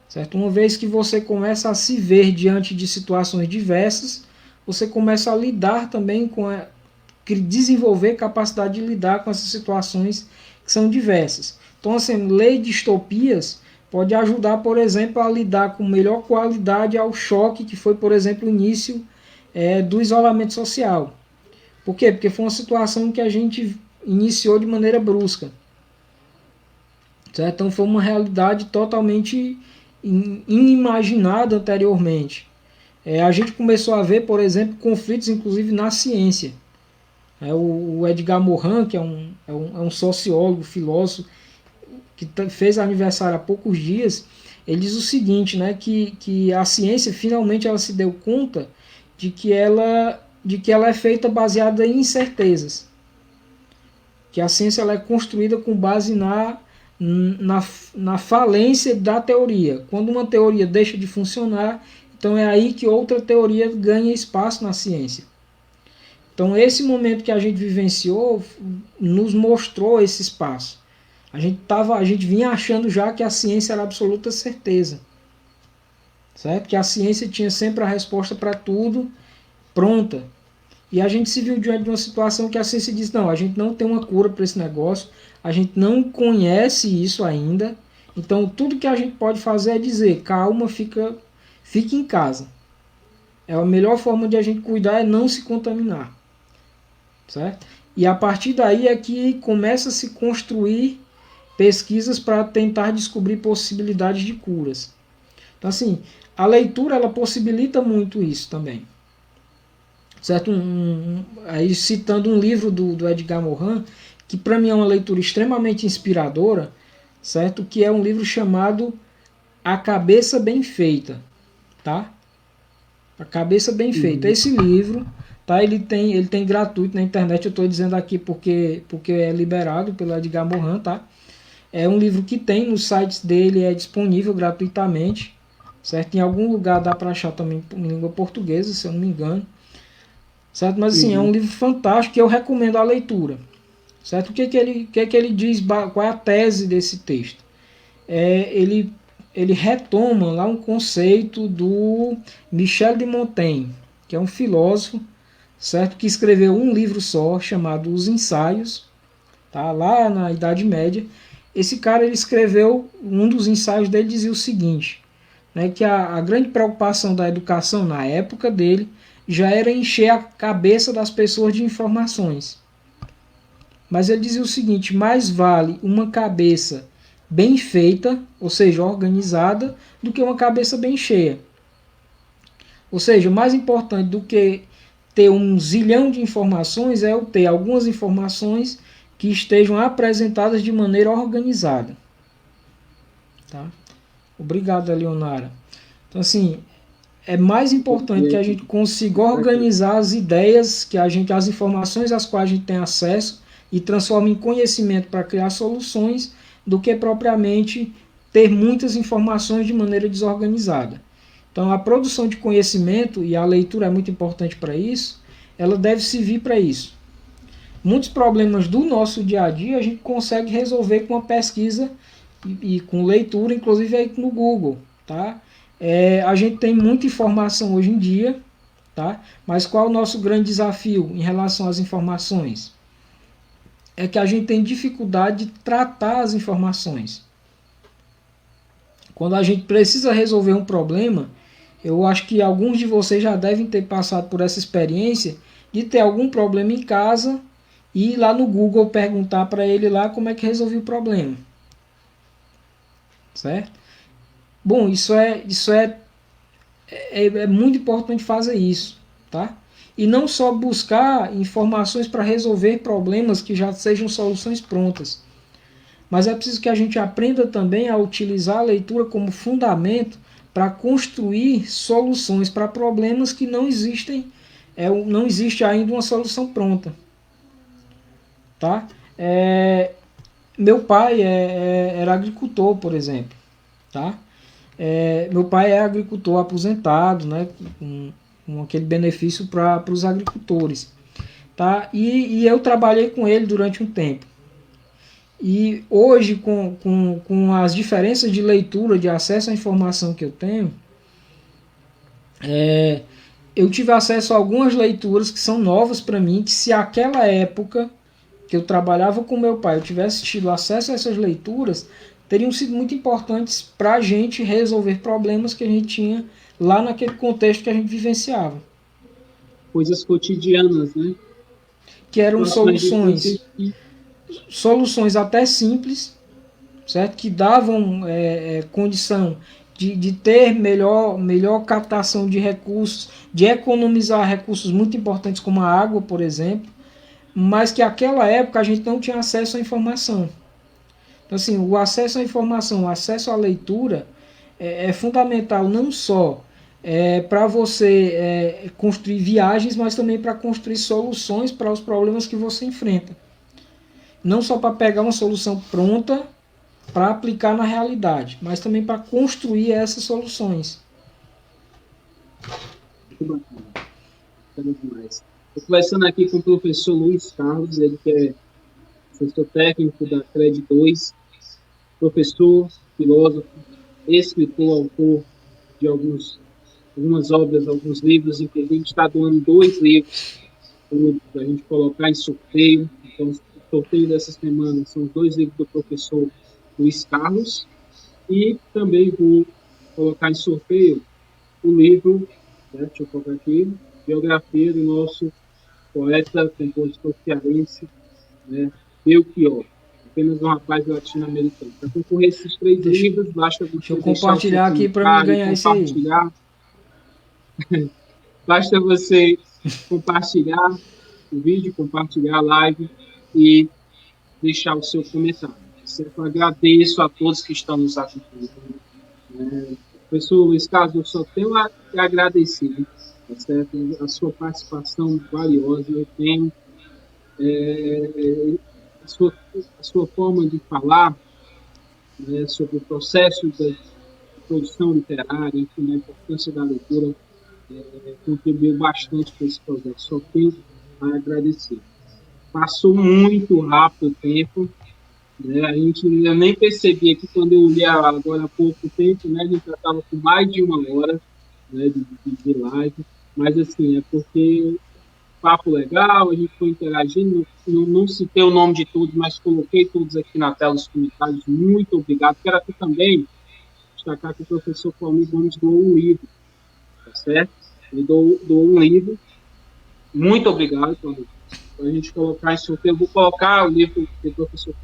Certo? Uma vez que você começa a se ver diante de situações diversas, você começa a lidar também desenvolver capacidade de lidar com essas situações que são diversas. Então, assim, ler distopias pode ajudar, por exemplo, a lidar com melhor qualidade ao choque que foi, por exemplo, o início do isolamento social. Por quê? Porque foi uma situação que a gente iniciou de maneira brusca. Certo? Então, foi uma realidade totalmente inimaginado anteriormente. A gente começou a ver, por exemplo, conflitos inclusive na ciência. O Edgar Morin, que é um sociólogo, filósofo, que fez aniversário há poucos dias, ele diz o seguinte, né, que a ciência finalmente ela se deu conta de que ela é feita baseada em incertezas. Que a ciência ela é construída com base na falência da teoria. Quando uma teoria deixa de funcionar, então é aí que outra teoria ganha espaço na ciência. Então, esse momento que a gente vivenciou nos mostrou esse espaço. A gente vinha achando já que a ciência era absoluta certeza, certo? Que a ciência tinha sempre a resposta para tudo pronta. E a gente se viu diante de uma situação que a ciência diz, não, a gente não tem uma cura para esse negócio, a gente não conhece isso ainda, então tudo que a gente pode fazer é dizer, calma, fique em casa. A melhor forma de a gente cuidar é não se contaminar, certo? E a partir daí é que começa a se construir pesquisas para tentar descobrir possibilidades de curas. Então, assim, a leitura ela possibilita muito isso também. Certo? Aí citando um livro do Edgar Morin, que para mim é uma leitura extremamente inspiradora, certo? Que é um livro chamado A Cabeça Bem Feita, tá? A Cabeça Bem Feita. Esse livro, tá? Ele tem gratuito na internet, eu estou dizendo aqui porque é liberado pelo Edgar Morin, tá? É um livro que tem nos sites dele, é disponível gratuitamente, certo? Em algum lugar dá para achar também em língua portuguesa, se eu não me engano. Certo? Mas assim, é um livro fantástico que eu recomendo a leitura. Certo? O que ele diz, qual é a tese desse texto? Ele retoma lá um conceito do Michel de Montaigne, que é um filósofo, certo? Que escreveu um livro só, chamado Os Ensaios, tá? Lá na Idade Média. Esse cara ele escreveu, um dos ensaios dele dizia o seguinte, né, que a grande preocupação da educação na época dele já era encher a cabeça das pessoas de informações. Mas ele dizia o seguinte, mais vale uma cabeça bem feita, ou seja, organizada, do que uma cabeça bem cheia. Ou seja, mais importante do que ter um zilhão de informações é eu ter algumas informações que estejam apresentadas de maneira organizada. Tá? Obrigado, Leonara. Então, assim, é mais importante que a gente consiga organizar as ideias, as informações às quais a gente tem acesso e transforma em conhecimento para criar soluções, do que propriamente ter muitas informações de maneira desorganizada. Então, a produção de conhecimento, e a leitura é muito importante para isso, ela deve servir para isso. Muitos problemas do nosso dia a dia a gente consegue resolver com uma pesquisa e com leitura, inclusive aí no Google, tá? A gente tem muita informação hoje em dia, tá? Mas qual é o nosso grande desafio em relação às informações? É que a gente tem dificuldade de tratar as informações. Quando a gente precisa resolver um problema, eu acho que alguns de vocês já devem ter passado por essa experiência de ter algum problema em casa e ir lá no Google perguntar para ele lá como é que resolveu o problema. Certo? Bom, isso é muito importante fazer isso, tá? E não só buscar informações para resolver problemas que já sejam soluções prontas, mas é preciso que a gente aprenda também a utilizar a leitura como fundamento para construir soluções para problemas que não existem, não existe ainda uma solução pronta, tá? Meu pai era agricultor, por exemplo, tá? Meu pai é agricultor aposentado, né, com aquele benefício para os agricultores, tá? E eu trabalhei com ele durante um tempo. E hoje, com as diferenças de leitura, de acesso à informação que eu tenho, eu tive acesso a algumas leituras que são novas para mim, que se aquela época que eu trabalhava com meu pai eu tivesse tido acesso a essas leituras, teriam sido muito importantes para a gente resolver problemas que a gente tinha lá naquele contexto que a gente vivenciava. Coisas cotidianas, né? Que eram soluções até simples, certo? Que davam condição de ter melhor captação de recursos, de economizar recursos muito importantes como a água, por exemplo, mas que naquela época a gente não tinha acesso à informação. Então, assim, o acesso à informação, o acesso à leitura é fundamental não só para você construir viagens, mas também para construir soluções para os problemas que você enfrenta. Não só para pegar uma solução pronta para aplicar na realidade, mas também para construir essas soluções. Muito bacana. Bacana demais. Estou conversando aqui com o professor Luiz Carlos, ele que é professor técnico da CRED 2, professor, filósofo, escritor, autor de algumas obras, alguns livros, inclusive está doando 2 livros para a gente colocar em sorteio. Então, o sorteio dessa semana são 2 livros do professor Luiz Carlos, e também vou colocar em sorteio o livro, né, deixa eu colocar aqui, biografia do nosso poeta, compositor cearense, né, Belchior, apenas um rapaz latino-americano. Para concorrer esses 3 livros, basta você deixa eu compartilhar aqui para mim ganhar isso aí. Basta você compartilhar o vídeo, compartilhar a live e deixar o seu comentário. Eu agradeço a todos que estão nos acompanhando. Professor Luiz Carlos, eu só tenho a agradecer, tá certo? A sua participação valiosa. Eu tenho a sua forma de falar, né, sobre o processo de produção literária, enfim, a importância da leitura, contribuiu bastante para esse projeto. Só tenho a agradecer. Passou muito rápido o tempo, né? A gente eu nem percebia que quando eu olhei agora há pouco tempo, né, a gente já estava com mais de 1 hora, né, de live, mas assim, é porque papo legal, a gente foi interagindo, não citei o nome de todos, mas coloquei todos aqui na tela os comentários. Muito obrigado. Quero aqui também destacar que o professor Paulo Gomes doou um livro, tá certo? Ele doou um livro. Muito obrigado, Paulo. Para a gente colocar em sorteio, eu vou colocar o livro que o professor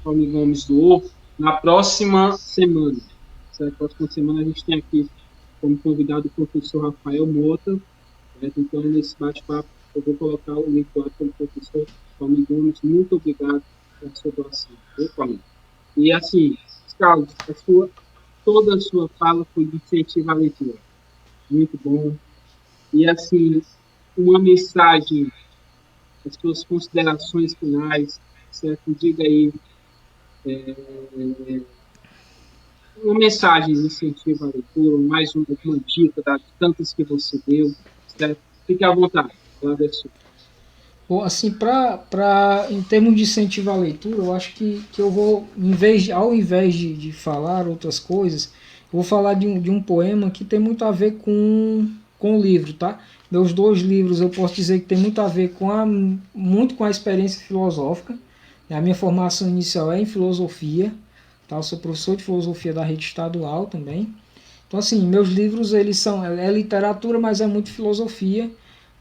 Paulo Gomes doou na próxima semana. Na próxima semana a gente tem aqui como convidado o professor Rafael Mota, certo? Então, nesse bate-papo, eu vou colocar o link lá para o professor Paulo Gomes. Muito obrigado pela sua doação. E assim, Carlos, toda a sua fala foi de incentivo à leitura. Muito bom. E assim, uma mensagem, as suas considerações finais, certo? Diga aí uma mensagem de incentivo à leitura, mais uma dica das tantas que você deu, certo? Fique à vontade. Bom, assim, em termos de incentivo à leitura, eu acho que eu vou, ao invés de falar outras coisas, eu vou falar de um poema que tem muito a ver com o livro, tá? Meus 2 livros eu posso dizer que tem muito a ver muito com a experiência filosófica. A minha formação inicial é em filosofia, tá? Eu sou professor de filosofia da rede estadual também. Então, assim, meus livros, eles são, é literatura, mas é muito filosofia,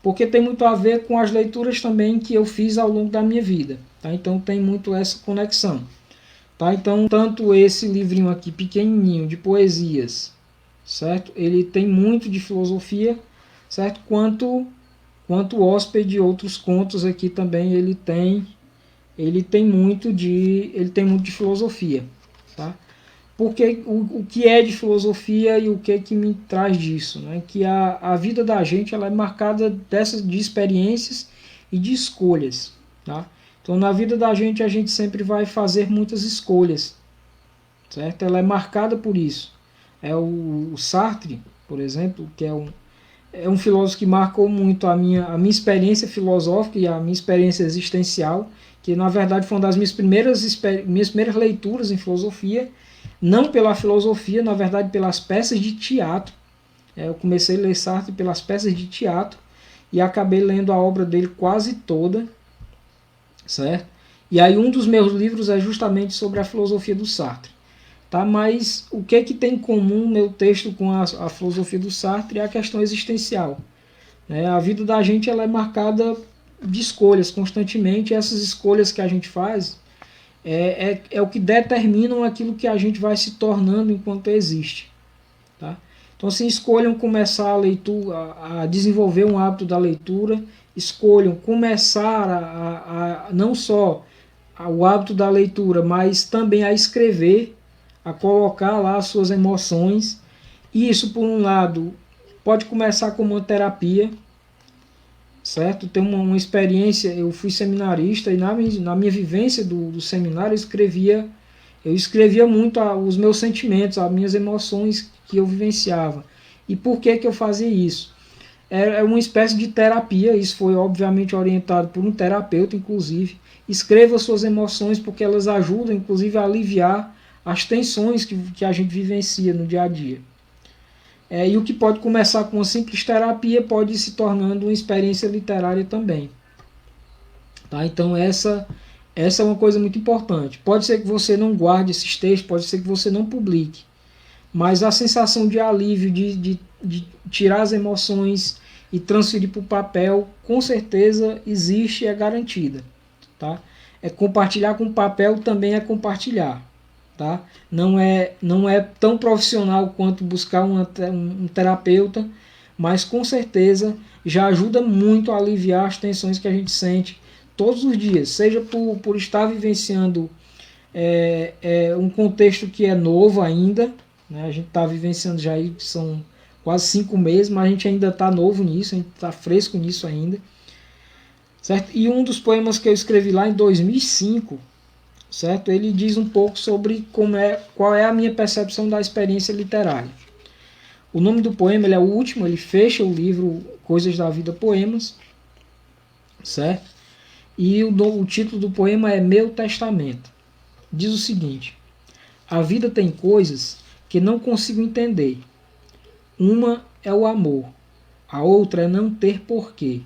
porque tem muito a ver com as leituras também que eu fiz ao longo da minha vida, tá? Então tem muito essa conexão, tá? Então, tanto esse livrinho aqui, pequenininho, de poesias, certo? Ele tem muito de filosofia, certo? Quanto o Hóspede de Outros Contos aqui também, ele tem muito de filosofia, tá? Porque o que é de filosofia e o que me traz disso, né? Que a vida da gente ela é marcada de experiências e de escolhas, tá? Então na vida da gente a gente sempre vai fazer muitas escolhas, certo? Ela é marcada por isso. O Sartre, por exemplo, que é um filósofo que marcou muito a minha experiência filosófica e a minha experiência existencial, que na verdade foi uma das minhas primeiras leituras em filosofia. Não pela filosofia, na verdade pelas peças de teatro. Eu comecei a ler Sartre pelas peças de teatro e acabei lendo a obra dele quase toda, certo? E aí um dos meus livros é justamente sobre a filosofia do Sartre, tá? Mas o que tem em comum meu texto com a filosofia do Sartre é a questão existencial, né? A vida da gente ela é marcada de escolhas constantemente, e essas escolhas que a gente faz é o que determinam aquilo que a gente vai se tornando enquanto existe, tá? Então, assim, escolham começar a leitura, a desenvolver um hábito da leitura, escolham começar não só o hábito da leitura, mas também a escrever, a colocar lá as suas emoções. E isso, por um lado, pode começar como uma terapia, certo? Tem uma experiência, eu fui seminarista e na minha vivência do seminário eu escrevia muito os meus sentimentos, as minhas emoções que eu vivenciava. E por que eu fazia isso? é uma espécie de terapia. Isso foi obviamente orientado por um terapeuta, inclusive. Escreva suas emoções, porque elas ajudam, inclusive, a aliviar as tensões que a gente vivencia no dia a dia. E o que pode começar com uma simples terapia pode ir se tornando uma experiência literária também. Tá? Então essa é uma coisa muito importante. Pode ser que você não guarde esses textos, pode ser que você não publique, mas a sensação de alívio, de tirar as emoções e transferir para o papel, com certeza existe e é garantida. Tá? Compartilhar com papel também é compartilhar. Tá? Não é tão profissional quanto buscar um terapeuta, mas com certeza já ajuda muito a aliviar as tensões que a gente sente todos os dias, seja por estar vivenciando um contexto que é novo ainda, né? A gente está vivenciando já aí, são quase 5 meses, mas a gente ainda está novo nisso, a gente está fresco nisso ainda, certo? E um dos poemas que eu escrevi lá em 2005, certo? Ele diz um pouco sobre qual é a minha percepção da experiência literária. O nome do poema, ele é o último, ele fecha o livro Coisas da Vida Poemas, certo? E o título do poema é Meu Testamento. Diz o seguinte: a vida tem coisas que não consigo entender. Uma é o amor, a outra é não ter porquê.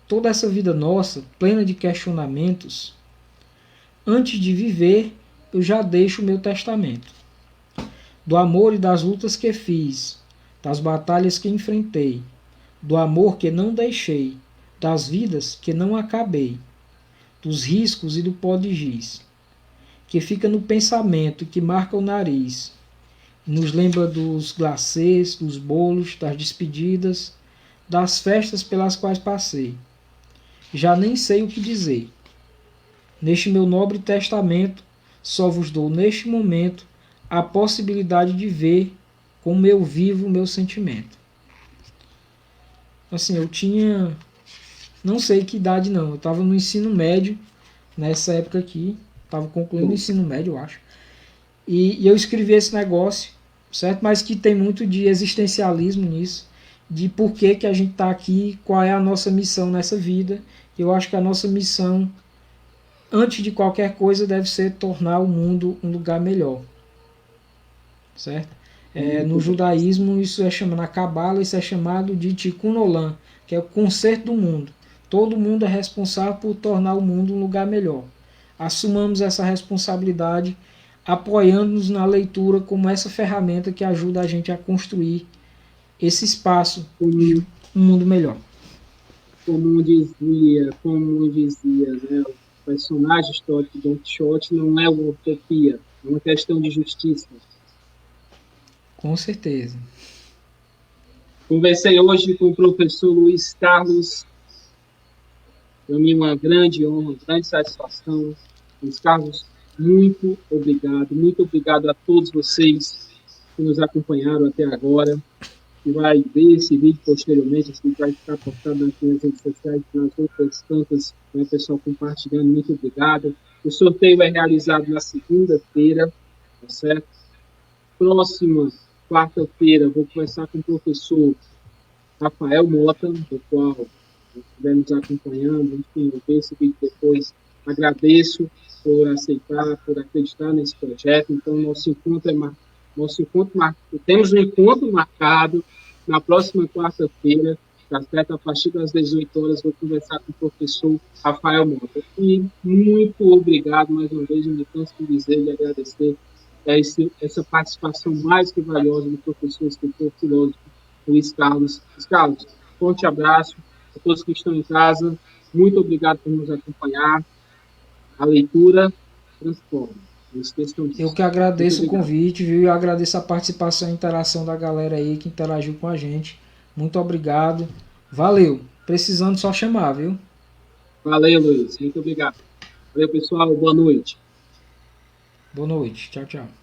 Toda essa vida nossa, plena de questionamentos, antes de viver, eu já deixo o meu testamento. Do amor e das lutas que fiz, das batalhas que enfrentei, do amor que não deixei, das vidas que não acabei, dos riscos e do pó de giz, que fica no pensamento e que marca o nariz, nos lembra dos glacês, dos bolos, das despedidas, das festas pelas quais passei. Já nem sei o que dizer. Neste meu nobre testamento, só vos dou neste momento a possibilidade de ver como eu vivo o meu sentimento. Assim, eu tinha, não sei que idade não, eu estava no ensino médio, nessa época aqui, estava concluindo o ensino médio, eu acho. E eu escrevi esse negócio, certo? Mas que tem muito de existencialismo nisso, de por que a gente está aqui, qual é a nossa missão nessa vida. Eu acho que a nossa missão, antes de qualquer coisa, deve ser tornar o mundo um lugar melhor. Certo? No judaísmo, isso é chamado, na Cabala, isso é chamado de Tikkun Olam, que é o conserto do mundo. Todo mundo é responsável por tornar o mundo um lugar melhor. Assumamos essa responsabilidade, apoiando-nos na leitura como essa ferramenta que ajuda a gente a construir esse espaço de um mundo melhor. Como dizia, né, o personagem histórico Don Quixote não é uma utopia, é uma questão de justiça. Com certeza. Conversei hoje com o professor Luiz Carlos. Para mim, uma grande honra, uma grande satisfação. Luiz Carlos, muito obrigado a todos vocês que nos acompanharam até agora, que vai ver esse vídeo posteriormente, esse vídeo vai ficar postado nas minhas redes sociais, nas outras tantas, né, pessoal compartilhando, muito obrigado. O sorteio é realizado na segunda-feira, tá certo? Próxima quarta-feira, vou conversar com o professor Rafael Mota, do qual estiver nos acompanhando, enfim, eu ver esse vídeo depois. Agradeço por aceitar, por acreditar nesse projeto. Então, temos um encontro marcado na próxima quarta-feira, tá certo? A partir das 18 horas, vou conversar com o professor Rafael Mota. E muito obrigado, mais uma vez, eu me canso de dizer e agradecer essa participação mais que valiosa do professor, escritor, filósofo Luiz Carlos. Luiz Carlos, forte abraço a todos que estão em casa. Muito obrigado por nos acompanhar. A leitura transforma. Não esqueçam disso. Eu que agradeço o convite, viu? Eu agradeço a participação e a interação da galera aí que interagiu com a gente. Muito obrigado. Valeu. Precisando, só chamar, viu? Valeu, Luiz. Muito obrigado. Valeu, pessoal. Boa noite. Boa noite. Tchau, tchau.